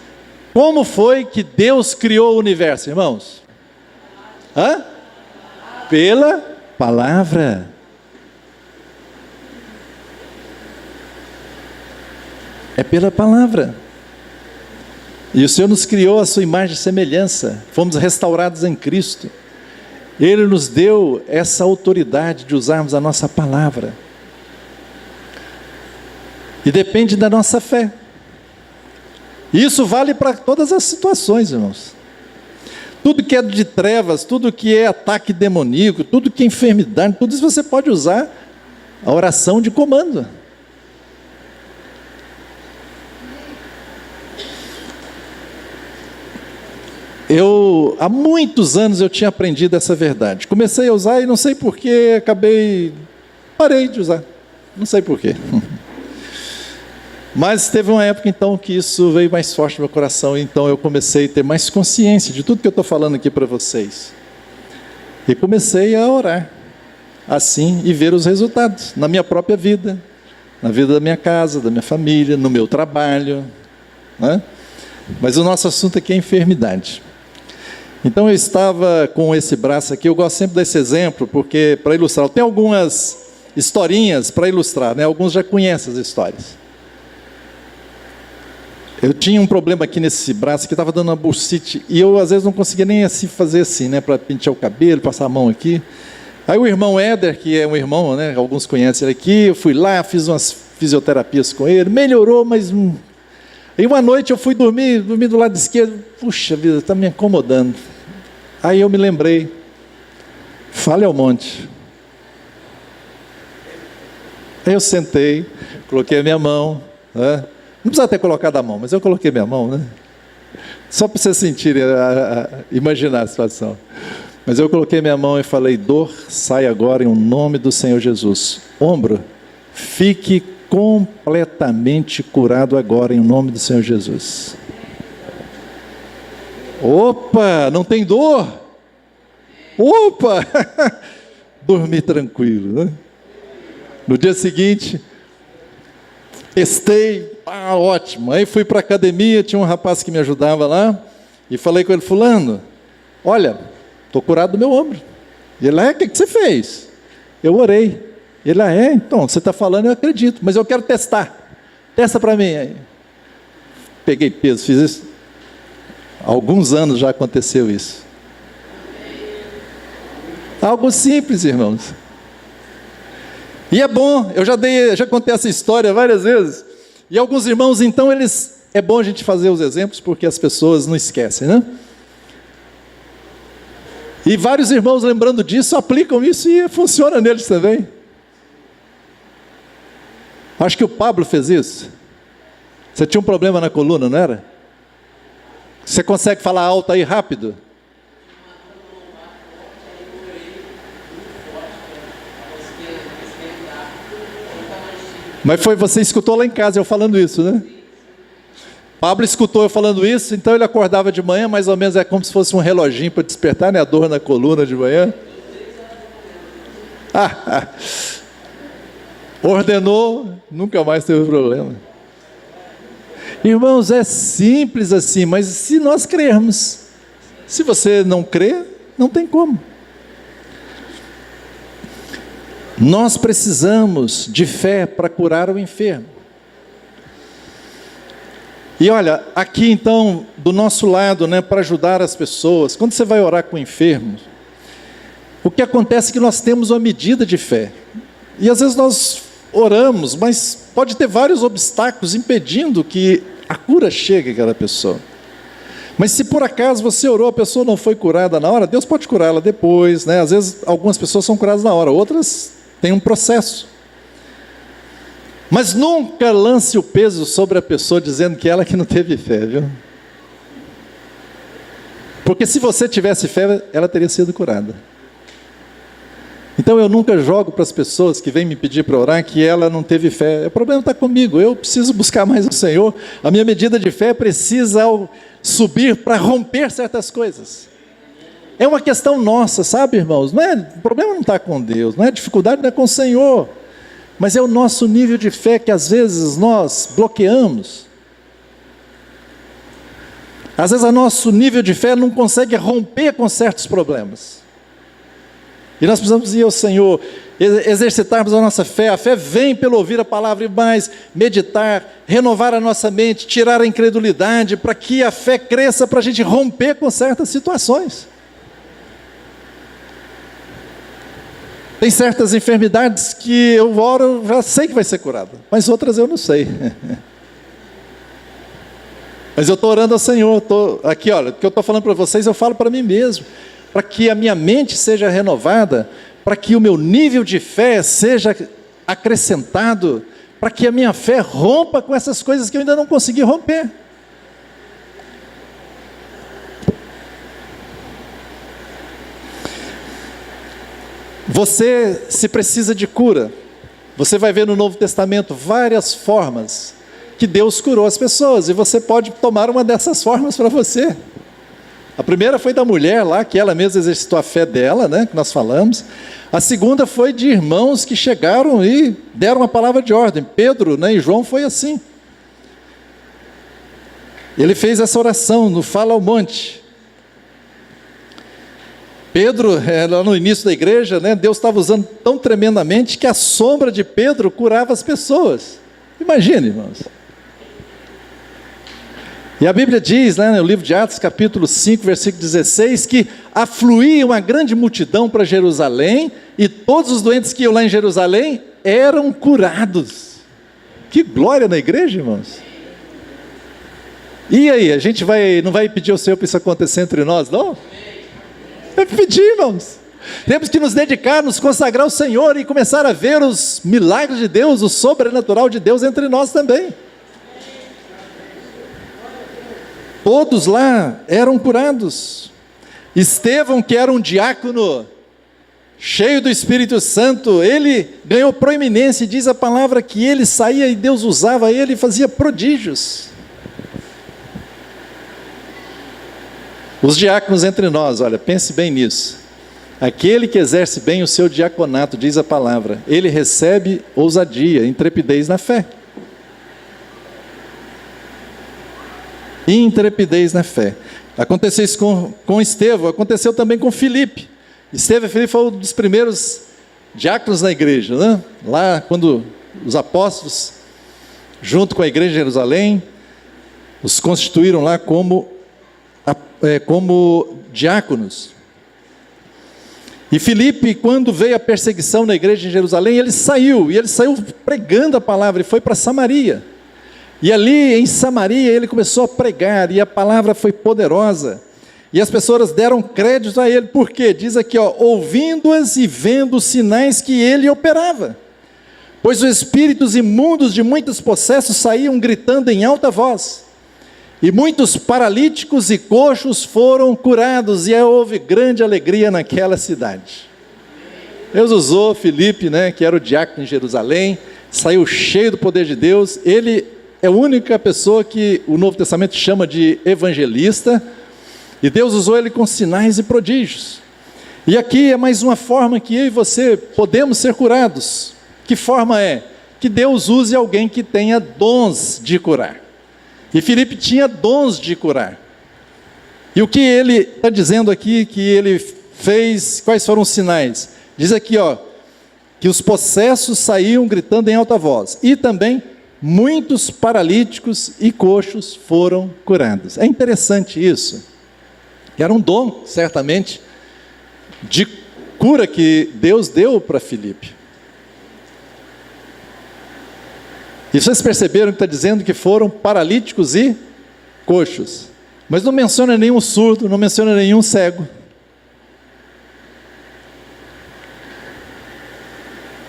S1: Como foi que Deus criou o universo, irmãos? Pela palavra. É pela palavra. E o Senhor nos criou a sua imagem e semelhança. Fomos restaurados em Cristo. Ele nos deu essa autoridade de usarmos a nossa palavra. E depende da nossa fé. Isso vale para todas as situações, irmãos. Tudo que é de trevas, tudo que é ataque demoníaco, tudo que é enfermidade, tudo isso você pode usar a oração de comando. Há muitos anos eu tinha aprendido essa verdade. Comecei a usar e não sei porquê, parei de usar. Não sei porquê. Mas teve uma época então que isso veio mais forte no meu coração, então eu comecei a ter mais consciência de tudo que eu estou falando aqui para vocês. E comecei a orar assim e ver os resultados na minha própria vida, na vida da minha casa, da minha família, no meu trabalho, né? Mas o nosso assunto aqui é enfermidade. Então eu estava com esse braço aqui, eu gosto sempre desse exemplo, porque para ilustrar, tem algumas historinhas para ilustrar, né? Alguns já conhecem as histórias. Eu tinha um problema aqui nesse braço, que estava dando uma bursite, e eu às vezes não conseguia nem assim fazer assim, né, para pentear o cabelo, passar a mão aqui. Aí o irmão Éder, que é um irmão, né, alguns conhecem ele aqui, eu fui lá, fiz umas fisioterapias com ele, melhorou, mas... Aí uma noite eu fui dormir do lado esquerdo, puxa vida, está me incomodando. Aí eu me lembrei, fale ao monte. Aí eu sentei, coloquei a minha mão, né? Não precisa ter colocado a mão, mas eu coloquei minha mão, né? Só para vocês sentirem, imaginar a situação. Mas eu coloquei minha mão e falei, dor, sai agora em nome do Senhor Jesus. Ombro, fique completamente curado agora em nome do Senhor Jesus. Opa, não tem dor? Opa! Dormi tranquilo, né? No dia seguinte, testei, ótimo. Aí fui para a academia, tinha um rapaz que me ajudava lá, e falei com ele, fulano, olha, estou curado do meu ombro. E ele, o que você fez? Eu orei. Ele, então, você está falando, eu acredito, mas eu quero testar. Testa para mim. Aí, peguei peso, fiz isso. Há alguns anos já aconteceu isso. Algo simples, irmãos. E é bom, eu já contei essa história várias vezes. E alguns irmãos, então, é bom a gente fazer os exemplos, porque as pessoas não esquecem, né? E vários irmãos, lembrando disso, aplicam isso e funciona neles também. Acho que o Pablo fez isso. Você tinha um problema na coluna, não era? Você consegue falar alto aí rápido? Mas você escutou lá em casa eu falando isso, né? Pablo escutou eu falando isso, então ele acordava de manhã, mais ou menos é como se fosse um reloginho para despertar, né? A dor na coluna de manhã. Ordenou, nunca mais teve problema. Irmãos, é simples assim, mas se nós crermos, se você não crê, não tem como. Nós precisamos de fé para curar o enfermo. E olha, aqui então, do nosso lado, né, para ajudar as pessoas, quando você vai orar com o enfermo, o que acontece é que nós temos uma medida de fé. E às vezes nós oramos, mas pode ter vários obstáculos impedindo que a cura chegue àquela pessoa. Mas se por acaso você orou, a pessoa não foi curada na hora, Deus pode curar ela depois, né? Às vezes algumas pessoas são curadas na hora, outras têm um processo. Mas nunca lance o peso sobre a pessoa dizendo que ela que não teve fé, viu? Porque se você tivesse fé, ela teria sido curada. Então eu nunca jogo para as pessoas que vêm me pedir para orar que ela não teve fé. O problema está comigo, eu preciso buscar mais o Senhor. A minha medida de fé precisa subir para romper certas coisas. É uma questão nossa, sabe, irmãos? O problema não está com Deus, a dificuldade não é com o Senhor. Mas é o nosso nível de fé que às vezes nós bloqueamos. Às vezes o nosso nível de fé não consegue romper com certos problemas. E nós precisamos ir ao Senhor, exercitarmos a nossa fé. A fé vem pelo ouvir a palavra e mais, meditar, renovar a nossa mente, tirar a incredulidade, para que a fé cresça, para a gente romper com certas situações. Tem certas enfermidades que eu oro, já sei que vai ser curada, mas outras eu não sei. Mas eu estou orando ao Senhor, aqui olha, o que eu estou falando para vocês, eu falo para mim mesmo, para que a minha mente seja renovada, para que o meu nível de fé seja acrescentado, para que a minha fé rompa com essas coisas que eu ainda não consegui romper. Você, se precisa de cura, você vai ver no Novo Testamento várias formas que Deus curou as pessoas, e você pode tomar uma dessas formas para você. A primeira foi da mulher lá, que ela mesma exercitou a fé dela, que nós falamos. A segunda foi de irmãos que chegaram e deram uma palavra de ordem. Pedro, e João foi assim. Ele fez essa oração no Fala ao Monte. Pedro, lá no início da igreja, Deus estava usando tão tremendamente que a sombra de Pedro curava as pessoas. Imagine, irmãos. E a Bíblia diz, no livro de Atos, capítulo 5, versículo 16, que afluía uma grande multidão para Jerusalém, e todos os doentes que iam lá em Jerusalém eram curados. Que glória na igreja, irmãos. E aí, a gente não vai pedir ao Senhor para isso acontecer entre nós, não? É pedir, irmãos. Temos que nos dedicar, nos consagrar ao Senhor e começar a ver os milagres de Deus, o sobrenatural de Deus entre nós também. Todos lá eram curados. Estevão, que era um diácono, cheio do Espírito Santo, ele ganhou proeminência, e diz a palavra que ele saía e Deus usava ele e fazia prodígios. Os diáconos entre nós, olha, pense bem nisso. Aquele que exerce bem o seu diaconato, diz a palavra, ele recebe ousadia, intrepidez na fé. Intrepidez na fé. Aconteceu isso com Estevão, aconteceu também com Filipe. Estevão e Filipe foram um dos primeiros diáconos na igreja, Lá, quando os apóstolos, junto com a igreja de Jerusalém, os constituíram lá como diáconos. E Filipe, quando veio a perseguição na igreja de Jerusalém, ele saiu pregando a palavra e foi para Samaria. E ali em Samaria ele começou a pregar, e a palavra foi poderosa, e as pessoas deram crédito a ele. Por quê? Diz aqui, ouvindo-as e vendo os sinais que ele operava. Pois os espíritos imundos de muitos possessos saíam gritando em alta voz, e muitos paralíticos e coxos foram curados, e houve grande alegria naquela cidade. Deus usou Filipe, que era o diácono em Jerusalém, saiu cheio do poder de Deus. Ele é a única pessoa que o Novo Testamento chama de evangelista, e Deus usou ele com sinais e prodígios. E aqui é mais uma forma que eu e você podemos ser curados. Que forma é? Que Deus use alguém que tenha dons de curar. E Filipe tinha dons de curar. E o que ele está dizendo aqui que ele fez, quais foram os sinais? Diz aqui, que os possessos saíam gritando em alta voz, e também muitos paralíticos e coxos foram curados. É interessante isso. Era um dom, certamente, de cura que Deus deu para Filipe. E vocês perceberam que está dizendo que foram paralíticos e coxos. Mas não menciona nenhum surdo, não menciona nenhum cego.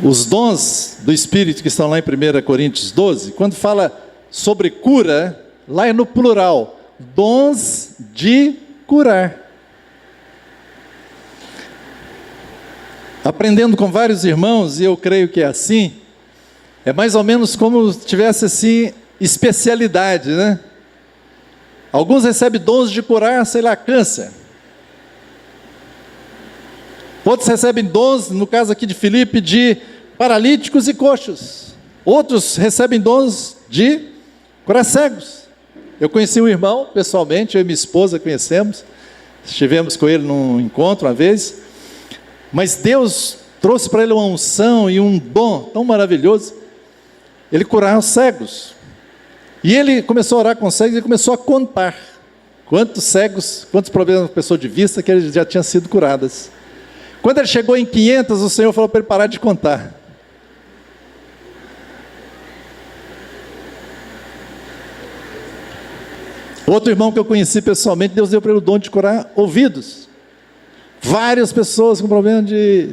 S1: Os dons do Espírito que estão lá em 1 Coríntios 12, quando fala sobre cura, lá é no plural, dons de curar. Aprendendo com vários irmãos, e eu creio que é assim, é mais ou menos como se tivesse assim, especialidade, né? Alguns recebem dons de curar, sei lá, câncer. Outros recebem dons, no caso aqui de Filipe, de paralíticos e coxos. Outros recebem dons de curar cegos. Eu conheci um irmão, pessoalmente, eu e minha esposa conhecemos. Estivemos com ele num encontro uma vez. Mas Deus trouxe para ele uma unção e um dom tão maravilhoso. Ele curava os cegos. E ele começou a orar com os cegos e começou a contar quantos cegos, quantos problemas de pessoa de vista que ele já tinha sido curadas. Quando ele chegou em 500, o Senhor falou para ele parar de contar. Outro irmão que eu conheci pessoalmente, Deus deu para ele o dom de curar ouvidos. Várias pessoas com problema de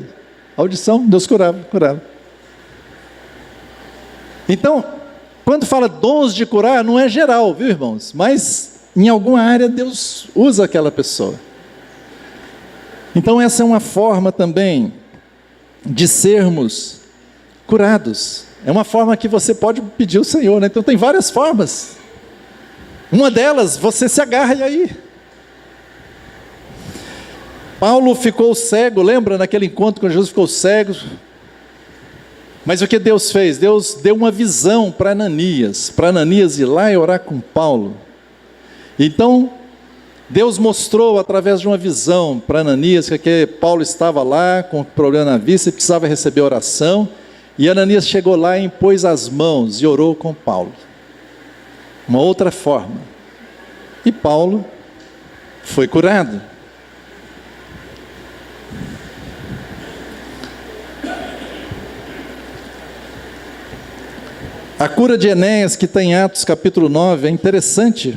S1: audição, Deus curava. Então, quando fala dons de curar, não é geral, viu, irmãos? Mas em alguma área Deus usa aquela pessoa. Então essa é uma forma também de sermos curados. É uma forma que você pode pedir ao Senhor, né? Então tem várias formas. Uma delas, você se agarra e aí. Paulo ficou cego, lembra naquele encontro quando Jesus ficou cego? Mas o que Deus fez? Deus deu uma visão para Ananias ir lá e orar com Paulo. Então, Deus mostrou através de uma visão para Ananias que Paulo estava lá com problema na vista e precisava receber oração. E Ananias chegou lá e impôs as mãos e orou com Paulo. Uma outra forma. E Paulo foi curado. A cura de Enéas, que está em Atos capítulo 9, é interessante.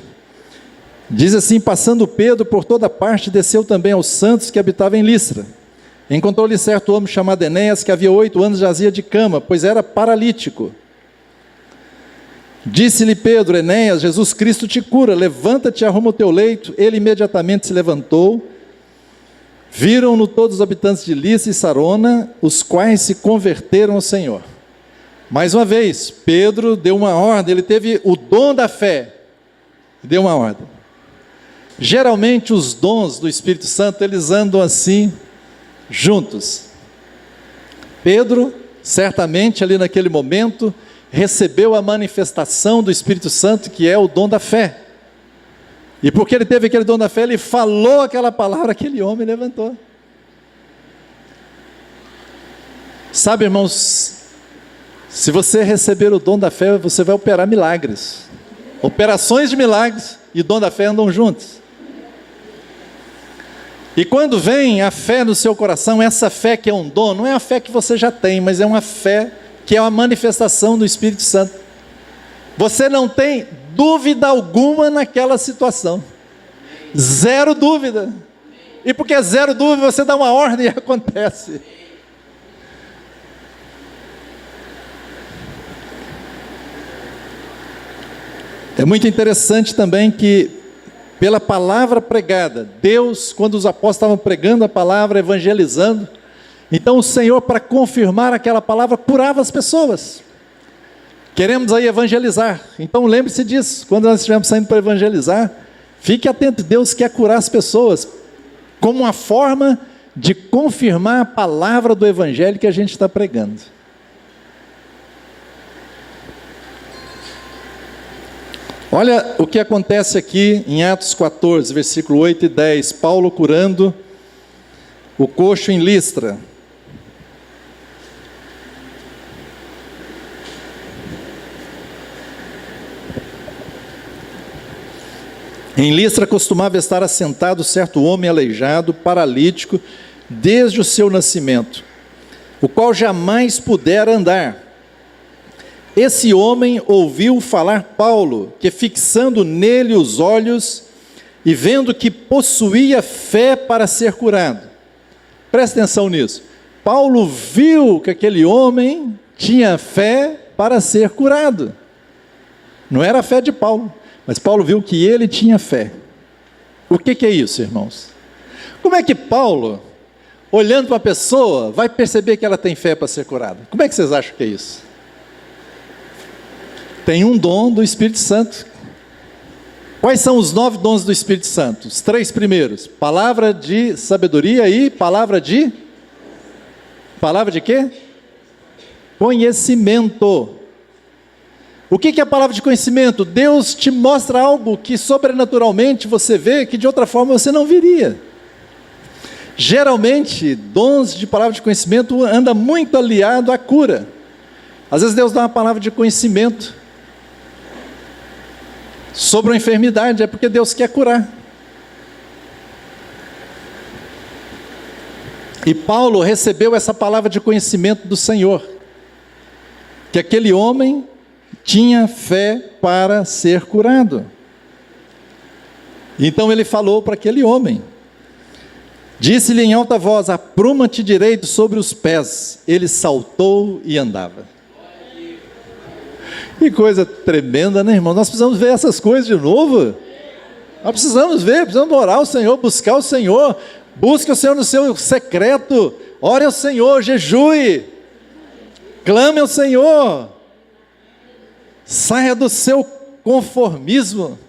S1: Diz assim: passando Pedro por toda parte, desceu também aos santos que habitavam em Listra. Encontrou-lhe certo homem chamado Enéas, que havia 8 anos jazia de cama, pois era paralítico. Disse-lhe Pedro: Enéas, Jesus Cristo te cura, levanta-te e arruma o teu leito. Ele imediatamente se levantou. Viram-no todos os habitantes de Listra e Sarona, os quais se converteram ao Senhor. Mais uma vez, Pedro deu uma ordem, ele teve o dom da fé, deu uma ordem. Geralmente os dons do Espírito Santo, eles andam assim, juntos. Pedro, certamente ali naquele momento, recebeu a manifestação do Espírito Santo, que é o dom da fé. E porque ele teve aquele dom da fé, ele falou aquela palavra, aquele homem levantou. Sabe, irmãos, se você receber o dom da fé, você vai operar milagres. Operações de milagres e o dom da fé andam juntos. E quando vem a fé no seu coração, essa fé que é um dom, não é a fé que você já tem, mas é uma fé que é uma manifestação do Espírito Santo. Você não tem dúvida alguma naquela situação. Zero dúvida. E porque é zero dúvida, você dá uma ordem e acontece. É muito interessante também que, pela palavra pregada, Deus, quando os apóstolos estavam pregando a palavra, evangelizando, então o Senhor, para confirmar aquela palavra, curava as pessoas. Queremos aí evangelizar, então lembre-se disso, quando nós estivermos saindo para evangelizar, fique atento, Deus quer curar as pessoas, como uma forma de confirmar a palavra do evangelho que a gente está pregando. Olha o que acontece aqui em Atos 14, versículo 8 e 10, Paulo curando o coxo em Listra. Em Listra costumava estar assentado certo homem aleijado, paralítico, desde o seu nascimento, o qual jamais pudera andar. Esse homem ouviu falar Paulo, que fixando nele os olhos e vendo que possuía fé para ser curado. Presta atenção nisso. Paulo viu que aquele homem tinha fé para ser curado. Não era a fé de Paulo, mas Paulo viu que ele tinha fé. O que é isso, irmãos? Como é que Paulo, olhando para a pessoa, vai perceber que ela tem fé para ser curada? Como é que vocês acham que é isso? Tem um dom do Espírito Santo. Quais são os 9 dons do Espírito Santo? Os 3 primeiros: palavra de sabedoria e palavra de quê? Conhecimento. O que é a palavra de conhecimento? Deus te mostra algo que sobrenaturalmente você vê que de outra forma você não viria. Geralmente, dons de palavra de conhecimento anda muito aliado à cura. Às vezes Deus dá uma palavra de conhecimento sobre uma enfermidade, é porque Deus quer curar. E Paulo recebeu essa palavra de conhecimento do Senhor, que aquele homem tinha fé para ser curado. Então ele falou para aquele homem, disse-lhe em alta voz: apruma-te direito sobre os pés. Ele saltou e andava. Que coisa tremenda, né, irmão? Nós precisamos ver essas coisas de novo. Nós precisamos ver, precisamos orar ao Senhor, buscar o Senhor. Busque o Senhor no seu secreto. Ore ao Senhor, jejue. Clame ao Senhor. Saia do seu conformismo.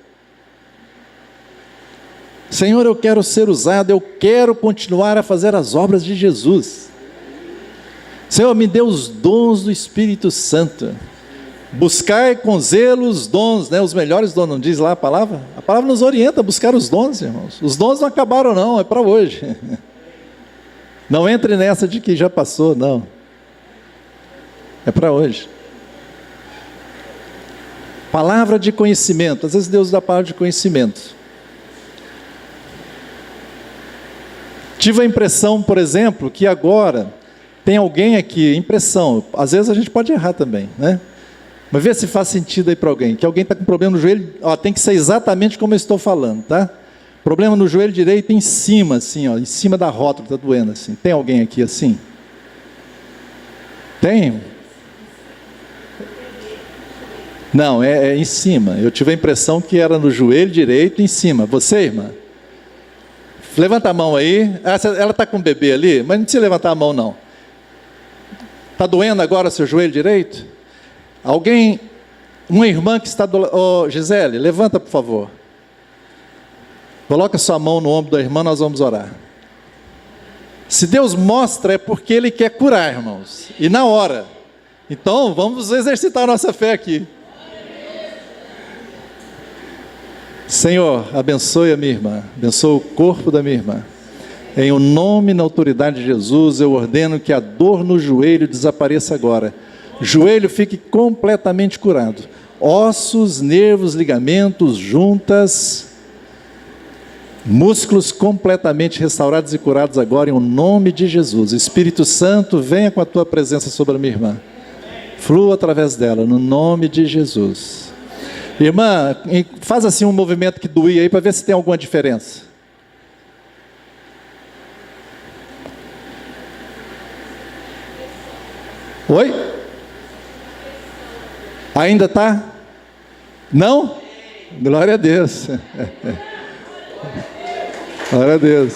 S1: Senhor, eu quero ser usado, eu quero continuar a fazer as obras de Jesus. Senhor, me dê os dons do Espírito Santo. Buscai com zelo os dons, né? Os melhores dons, não diz lá a palavra? A palavra nos orienta a buscar os dons, irmãos. Os dons não acabaram não, é para hoje. Não entre nessa de que já passou, não. É para hoje. Palavra de conhecimento, às vezes Deus dá palavra de conhecimento. Tive a impressão, por exemplo, que agora tem alguém aqui, impressão, às vezes a gente pode errar também, né? Mas vê se faz sentido aí para alguém, que alguém está com problema no joelho, ó, tem que ser exatamente como eu estou falando, tá? Problema no joelho direito em cima, assim, ó, em cima da rótula, está doendo assim. Tem alguém aqui assim? Tem? Não, é em cima. Eu tive a impressão que era no joelho direito em cima. Você, irmã? Levanta a mão aí. Ela está com o bebê ali, mas não precisa levantar a mão não. Está doendo agora seu joelho direito? Alguém, uma irmã que está do lado, Gisele, levanta por favor. Coloca sua mão no ombro da irmã, nós vamos orar. Se Deus mostra, é porque Ele quer curar, irmãos, e na hora. Então, vamos exercitar a nossa fé aqui. Senhor, abençoe a minha irmã, abençoe o corpo da minha irmã. Em o nome e na autoridade de Jesus, eu ordeno que a dor no joelho desapareça agora. Joelho fique completamente curado. Ossos, nervos, ligamentos, juntas, músculos completamente restaurados e curados agora em o nome de Jesus. Espírito Santo, venha com a tua presença sobre a minha irmã. Flua através dela, no nome de Jesus. Irmã, faz assim um movimento que doía aí para ver se tem alguma diferença. Oi? Ainda está? Não? Glória a Deus. Glória a Deus.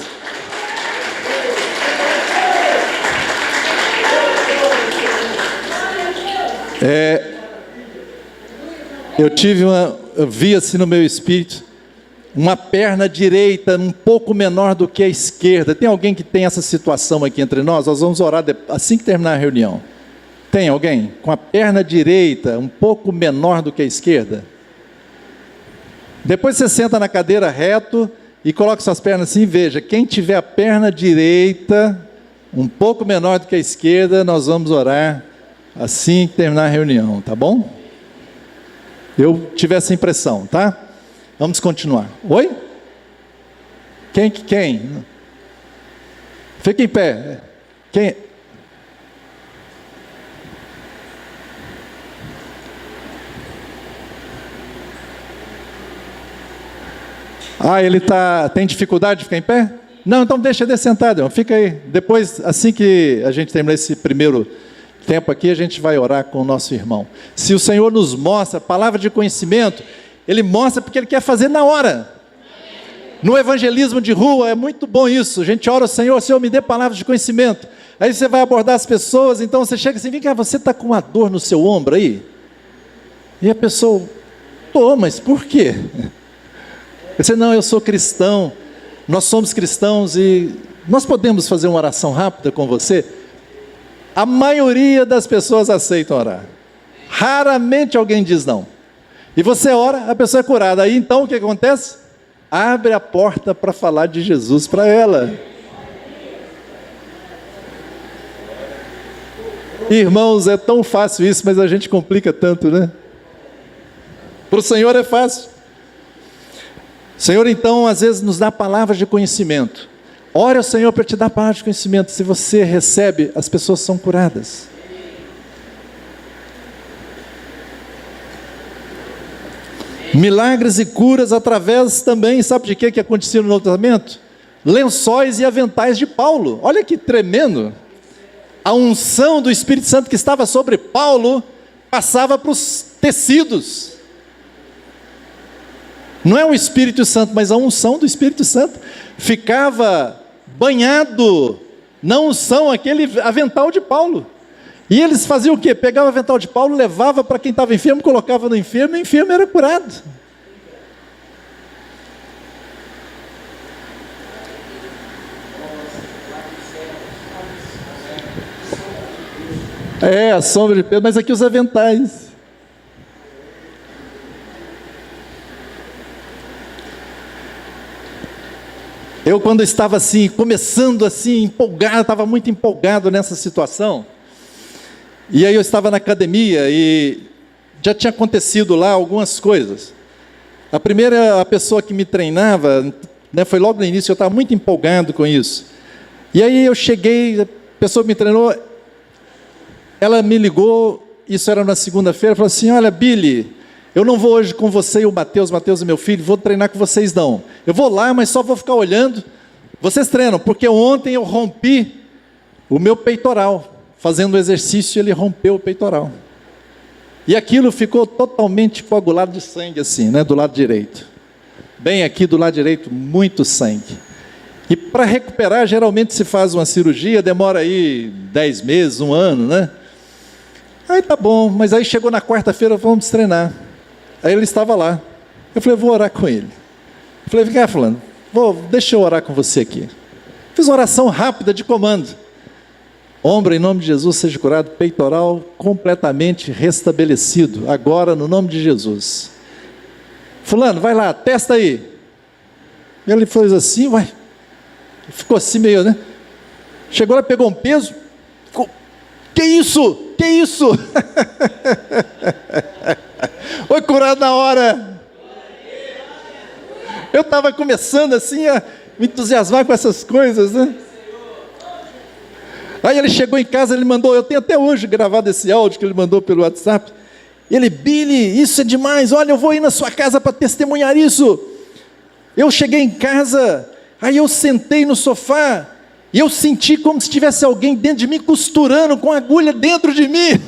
S1: Eu vi assim no meu espírito, uma perna direita um pouco menor do que a esquerda. Tem alguém que tem essa situação aqui entre nós? Nós vamos orar assim que terminar a reunião. Tem alguém com a perna direita um pouco menor do que a esquerda? Depois você senta na cadeira reto e coloca suas pernas assim e veja, quem tiver a perna direita um pouco menor do que a esquerda, nós vamos orar assim que terminar a reunião, tá bom? Eu tive essa impressão, tá? Vamos continuar. Oi? Quem? Fica em pé. Quem? Ele tem dificuldade de ficar em pé? Não, então deixa sentado, irmão. Fica aí. Depois, assim que a gente terminar esse primeiro tempo aqui, a gente vai orar com o nosso irmão. Se o Senhor nos mostra palavra de conhecimento, Ele mostra porque Ele quer fazer na hora. No evangelismo de rua é muito bom isso. A gente ora ao Senhor, Senhor, me dê palavras de conhecimento. Aí você vai abordar as pessoas, então você chega assim, vem cá, você está com uma dor no seu ombro aí? E a pessoa, mas por quê? Você, não, eu sou cristão, nós somos cristãos e nós podemos fazer uma oração rápida com você? A maioria das pessoas aceitam orar. Raramente alguém diz não. E você ora, a pessoa é curada. Aí então o que acontece? Abre a porta para falar de Jesus para ela. Irmãos, é tão fácil isso, mas a gente complica tanto, né? Para o Senhor é fácil. O Senhor então às vezes nos dá palavras de conhecimento. Ore ao Senhor para te dar palavras de conhecimento. Se você recebe, as pessoas são curadas. Milagres e curas através também, sabe de que acontecia no Novo Testamento? Lençóis e aventais de Paulo. Olha que tremendo. A unção do Espírito Santo que estava sobre Paulo passava para os tecidos. Não é o Espírito Santo, mas a unção do Espírito Santo ficava banhado na unção, aquele avental de Paulo. E eles faziam o quê? Pegavam o avental de Paulo, levava para quem estava enfermo, colocava no enfermo, e o enfermo era curado. É, a sombra de Pedro, mas aqui os aventais. Eu quando estava assim, começando assim, empolgado, estava muito empolgado nessa situação, e aí eu estava na academia e já tinha acontecido lá algumas coisas. A primeira, a pessoa que me treinava, né, foi logo no início, eu estava muito empolgado com isso. E aí eu cheguei, a pessoa que me treinou, ela me ligou, isso era na segunda-feira, falou assim, olha Billy, eu não vou hoje com você e o Mateus é meu filho, vou treinar com vocês não. Eu vou lá, mas só vou ficar olhando. Vocês treinam, porque ontem eu rompi o meu peitoral. Fazendo o exercício, ele rompeu o peitoral. E aquilo ficou totalmente coagulado de sangue assim, né, do lado direito. Bem aqui do lado direito, muito sangue. E para recuperar, geralmente se faz uma cirurgia, demora aí 10 meses, 1 ano, né? Aí tá bom, mas aí chegou na quarta-feira, vamos treinar. Aí ele estava lá. Eu falei, vou orar com ele. Eu falei, vem cá, fulano, deixa eu orar com você aqui. Fiz uma oração rápida de comando. Ombro, em nome de Jesus, seja curado, peitoral completamente restabelecido, agora no nome de Jesus. Fulano, vai lá, testa aí. E ele fez assim, ficou assim meio, né? Chegou lá, pegou um peso, ficou, que isso? Que isso? Foi curado na hora. Eu estava começando assim a me entusiasmar com essas coisas, né? Aí ele chegou em casa, ele mandou, eu tenho até hoje gravado esse áudio que ele mandou pelo WhatsApp. Ele, Billy, isso é demais, olha, eu vou ir na sua casa para testemunhar isso. Eu cheguei em casa, aí eu sentei no sofá, e eu senti como se tivesse alguém dentro de mim costurando com agulha dentro de mim.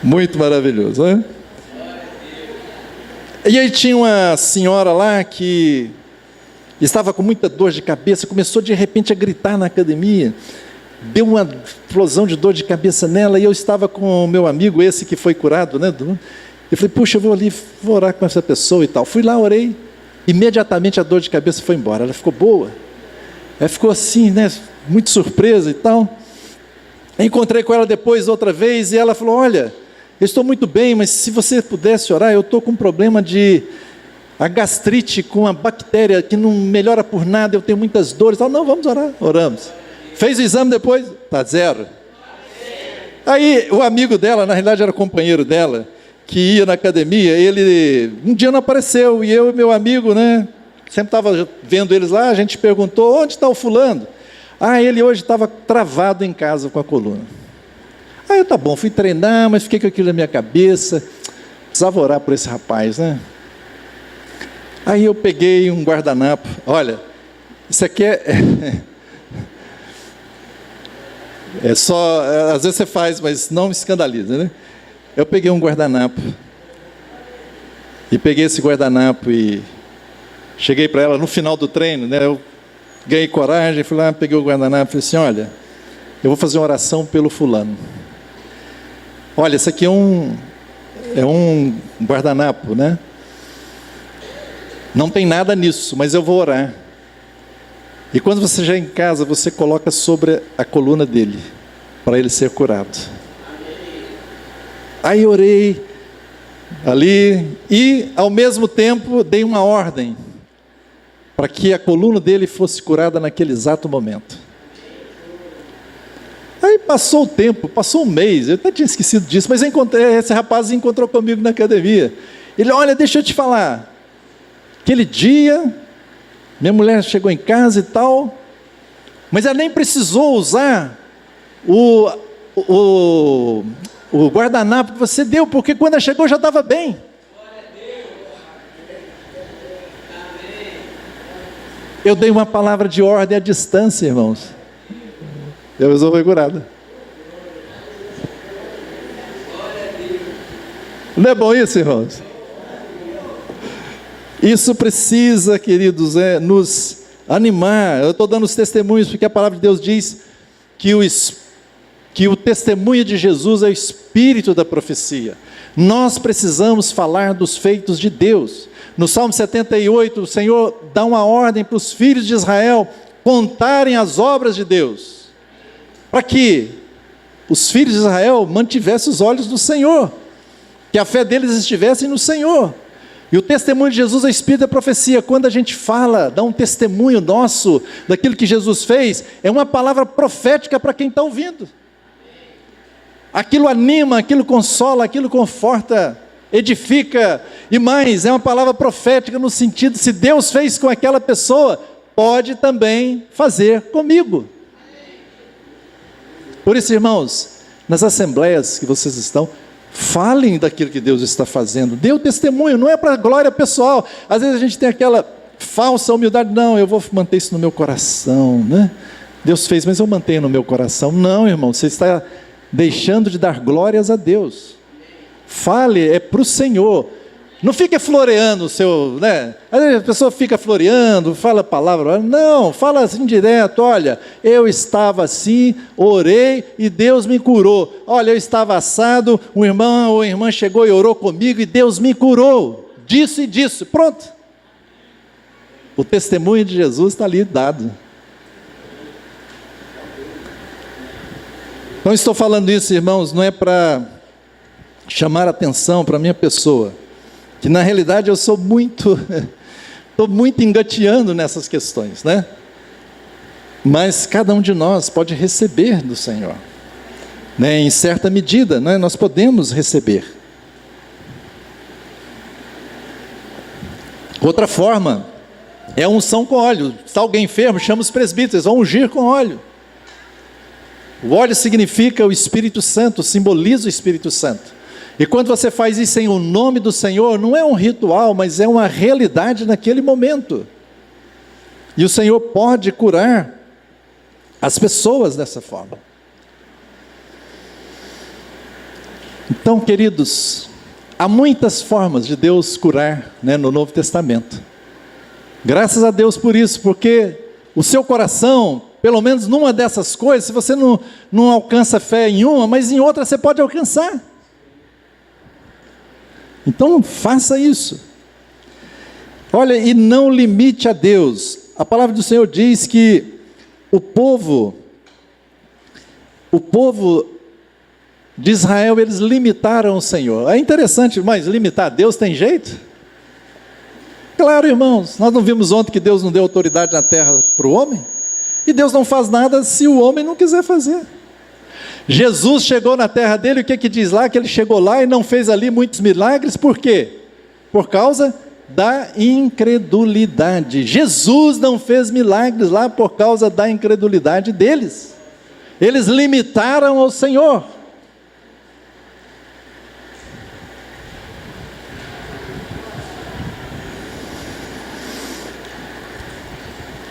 S1: Muito maravilhoso, né? E aí tinha uma senhora lá que estava com muita dor de cabeça, começou de repente a gritar na academia, deu uma explosão de dor de cabeça nela, e eu estava com o meu amigo, esse que foi curado, né? Eu falei, puxa, eu vou ali, vou orar com essa pessoa e tal. Fui lá, orei, imediatamente a dor de cabeça foi embora, ela ficou boa. Ela ficou assim, né, muito surpresa e tal. Encontrei com ela depois outra vez, e ela falou, olha, eu estou muito bem, mas se você pudesse orar, eu estou com um problema de a gastrite com a bactéria que não melhora por nada, eu tenho muitas dores. Ela, não, vamos orar. Oramos. Fez o exame depois? Está zero. Aí o amigo dela, na realidade era companheiro dela, que ia na academia, ele um dia não apareceu, e eu e meu amigo, né, sempre estava vendo eles lá, a gente perguntou, onde está o fulano? Ele hoje estava travado em casa com a coluna. Aí tá bom, fui treinar, mas fiquei com aquilo na minha cabeça. precisava orar por esse rapaz, né? Aí eu peguei um guardanapo. Olha, isso aqui é só, às vezes você faz, mas não me escandaliza, né? Eu peguei um guardanapo. E peguei esse guardanapo e cheguei para ela no final do treino, né? Eu ganhei coragem, fui lá, peguei o guardanapo e falei assim: olha, eu vou fazer uma oração pelo fulano. Olha, esse aqui é um guardanapo, né? Não tem nada nisso, mas eu vou orar. E quando você já em casa, você coloca sobre a coluna dele, para ele ser curado. Aí orei ali e, ao mesmo tempo, dei uma ordem para que a coluna dele fosse curada naquele exato momento. Aí passou o tempo, passou um mês, eu até tinha esquecido disso, mas esse rapaz encontrou comigo na academia. Ele: olha, deixa eu te falar, aquele dia, minha mulher chegou em casa e tal, mas ela nem precisou usar o guardanapo que você deu, porque quando ela chegou já estava bem. Eu dei uma palavra de ordem à distância, irmãos. E a pessoa foi curada. Não é bom isso, irmãos? Isso precisa, queridos, nos animar. Eu estou dando os testemunhos, porque a palavra de Deus diz que o testemunho de Jesus é o espírito da profecia. Nós precisamos falar dos feitos de Deus. No Salmo 78, o Senhor dá uma ordem para os filhos de Israel contarem as obras de Deus, para que os filhos de Israel mantivessem os olhos no Senhor, que a fé deles estivesse no Senhor. E o testemunho de Jesus é o espírito da profecia. Quando a gente fala, dá um testemunho nosso daquilo que Jesus fez, é uma palavra profética para quem está ouvindo. Aquilo anima, aquilo consola, aquilo conforta, edifica, e mais, é uma palavra profética no sentido: se Deus fez com aquela pessoa, pode também fazer comigo. Por isso, irmãos, nas assembleias que vocês estão, falem daquilo que Deus está fazendo, dê o testemunho, não é para glória pessoal. Às vezes a gente tem aquela falsa humildade: não, eu vou manter isso no meu coração, né? Deus fez, mas eu mantenho no meu coração. Não, irmão, você está deixando de dar glórias a Deus. Fale, é para o Senhor. Não fique floreando o seu, né? Às vezes a pessoa fica floreando, fala a palavra, não, fala assim direto: olha, eu estava assim, orei e Deus me curou. Olha, eu estava assado, um irmão ou irmã chegou e orou comigo e Deus me curou, disso e disso, pronto. O testemunho de Jesus está ali dado. Não estou falando isso, irmãos, não é para chamar atenção para a minha pessoa, que na realidade eu sou estou muito engateando nessas questões, né? Mas cada um de nós pode receber do Senhor, né? Em certa medida, né? Nós podemos receber. Outra forma é a unção com óleo. Se está alguém enfermo, chama os presbíteros, eles vão ungir com óleo. O óleo significa o Espírito Santo, simboliza o Espírito Santo. E quando você faz isso em o nome do Senhor, não é um ritual, mas é uma realidade naquele momento. E o Senhor pode curar as pessoas dessa forma. Então, queridos, há muitas formas de Deus curar, né, no Novo Testamento. Graças a Deus por isso, porque o seu coração, pelo menos numa dessas coisas, se você não alcança fé em uma, mas em outra você pode alcançar. Então faça isso. Olha, e não limite a Deus. A palavra do Senhor diz que o povo de Israel, eles limitaram o Senhor. É interessante, mas limitar Deus tem jeito? Claro, irmãos, nós não vimos ontem que Deus não deu autoridade na terra para o homem? E Deus não faz nada se o homem não quiser fazer. Jesus chegou na terra dele, o que diz lá? Que ele chegou lá e não fez ali muitos milagres, por quê? Por causa da incredulidade. Jesus não fez milagres lá por causa da incredulidade deles. Eles limitaram ao Senhor.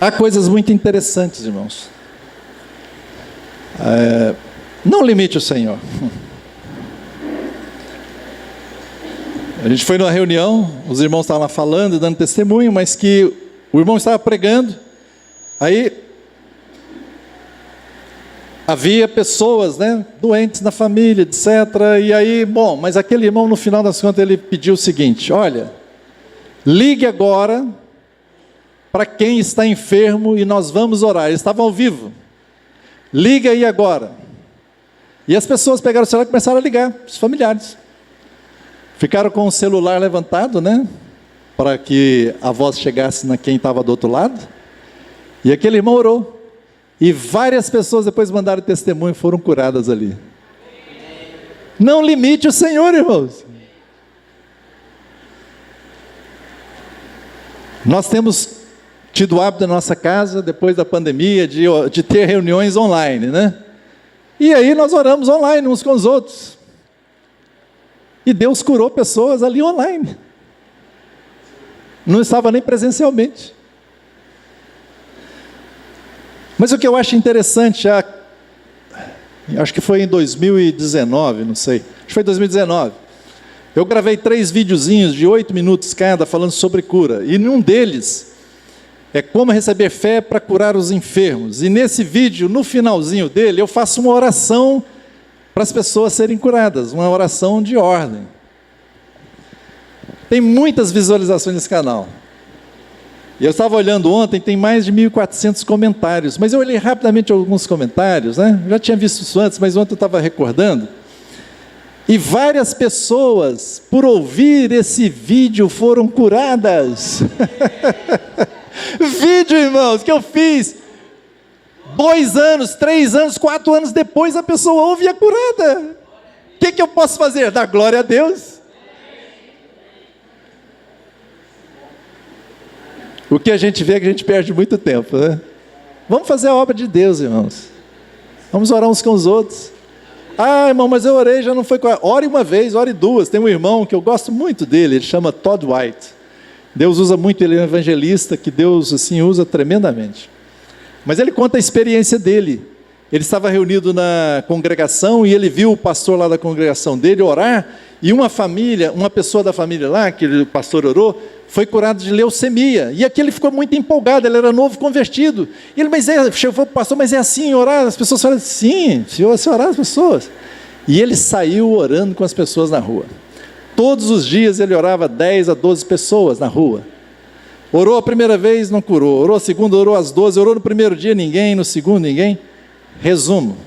S1: Há coisas muito interessantes, irmãos. Não limite o Senhor. A gente foi numa reunião, os irmãos estavam lá falando e dando testemunho, mas que o irmão estava pregando, aí havia pessoas, doentes na família, etc. E aí, mas aquele irmão, no final das contas, ele pediu o seguinte: olha, ligue agora para quem está enfermo e nós vamos orar. Eles estavam ao vivo. Liga aí agora. E as pessoas pegaram o celular e começaram a ligar, os familiares. Ficaram com o celular levantado, para que a voz chegasse na quem estava do outro lado. E aquele irmão orou. E várias pessoas depois mandaram testemunho e foram curadas ali. Não limite o Senhor, irmãos. Nós temos tido o hábito na nossa casa, depois da pandemia, de ter reuniões online, E aí nós oramos online uns com os outros. E Deus curou pessoas ali online. Não estava nem presencialmente. Mas o que eu acho interessante, acho que foi em 2019, não sei. Acho que foi em 2019. Eu gravei 3 videozinhos de 8 minutos cada, falando sobre cura. E num deles é como receber fé para curar os enfermos. E nesse vídeo, no finalzinho dele, eu faço uma oração para as pessoas serem curadas, uma oração de ordem. Tem muitas visualizações nesse canal. E eu estava olhando ontem, tem mais de 1.400 comentários, mas eu olhei rapidamente alguns comentários, já tinha visto isso antes, mas ontem eu estava recordando, e várias pessoas, por ouvir esse vídeo, foram curadas. Vídeo, irmãos, que eu fiz 2 anos, 3 anos, 4 anos depois, a pessoa ouve e é curada. O que eu posso fazer? Dar glória a Deus. O que a gente vê é que a gente perde muito tempo, Vamos fazer a obra de Deus, irmãos. Vamos orar uns com os outros. Irmão, mas eu orei, já não foi... Ore uma vez, ore 2. Tem um irmão que eu gosto muito dele, ele chama Todd White. Deus usa muito, ele é um evangelista que Deus assim usa tremendamente. Mas ele conta a experiência dele. Ele estava reunido na congregação e ele viu o pastor lá da congregação dele orar, e uma pessoa da família lá, que o pastor orou, foi curado de leucemia. E aqui ele ficou muito empolgado, ele era novo convertido. E ele, chegou, pastor, mas é assim orar? As pessoas falaram, sim, senhor, assim orar as pessoas. E ele saiu orando com as pessoas na rua. Todos os dias ele orava 10 a 12 pessoas na rua. Orou a primeira vez, não curou. Orou a segunda, orou às 12. Orou no primeiro dia, ninguém. No segundo, ninguém. Resumo.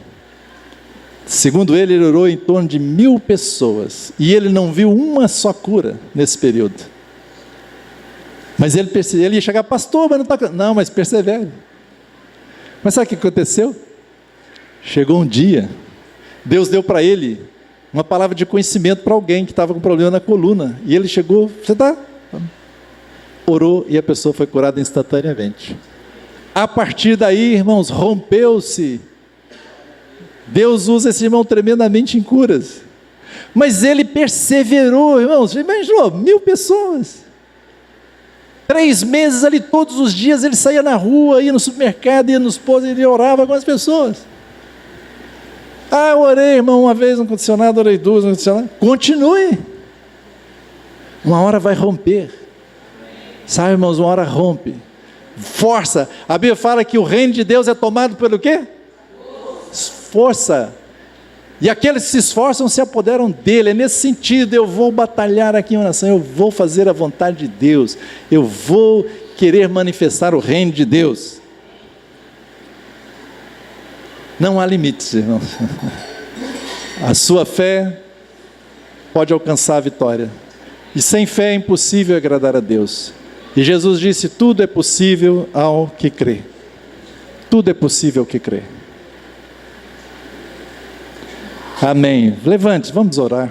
S1: Segundo ele orou em torno de 1.000 pessoas. E ele não viu uma só cura nesse período. Mas ele ia chegar, pastor, mas não está... Não, mas persevere. Mas sabe o que aconteceu? Chegou um dia, Deus deu para ele uma palavra de conhecimento para alguém que estava com problema na coluna. E ele chegou, você está? Orou e a pessoa foi curada instantaneamente. A partir daí, irmãos, rompeu-se. Deus usa esse irmão tremendamente em curas. Mas ele perseverou, irmãos. Você imaginou? 1.000 pessoas. 3 meses ali, todos os dias, ele saía na rua, ia no supermercado, ia nos postos, ele orava com as pessoas. Eu orei, irmão, uma vez, não aconteceu nada, orei 2, não aconteceu nada. Continue. Uma hora vai romper. Sabe, irmãos, uma hora rompe. Força. A Bíblia fala que o reino de Deus é tomado pelo quê? Força. E aqueles que se esforçam se apoderam dele. É nesse sentido, eu vou batalhar aqui em oração, eu vou fazer a vontade de Deus, eu vou querer manifestar o reino de Deus. Não há limites, irmãos. A sua fé pode alcançar a vitória. E sem fé é impossível agradar a Deus. E Jesus disse, tudo é possível ao que crê. Tudo é possível ao que crê. Amém. Levante, vamos orar.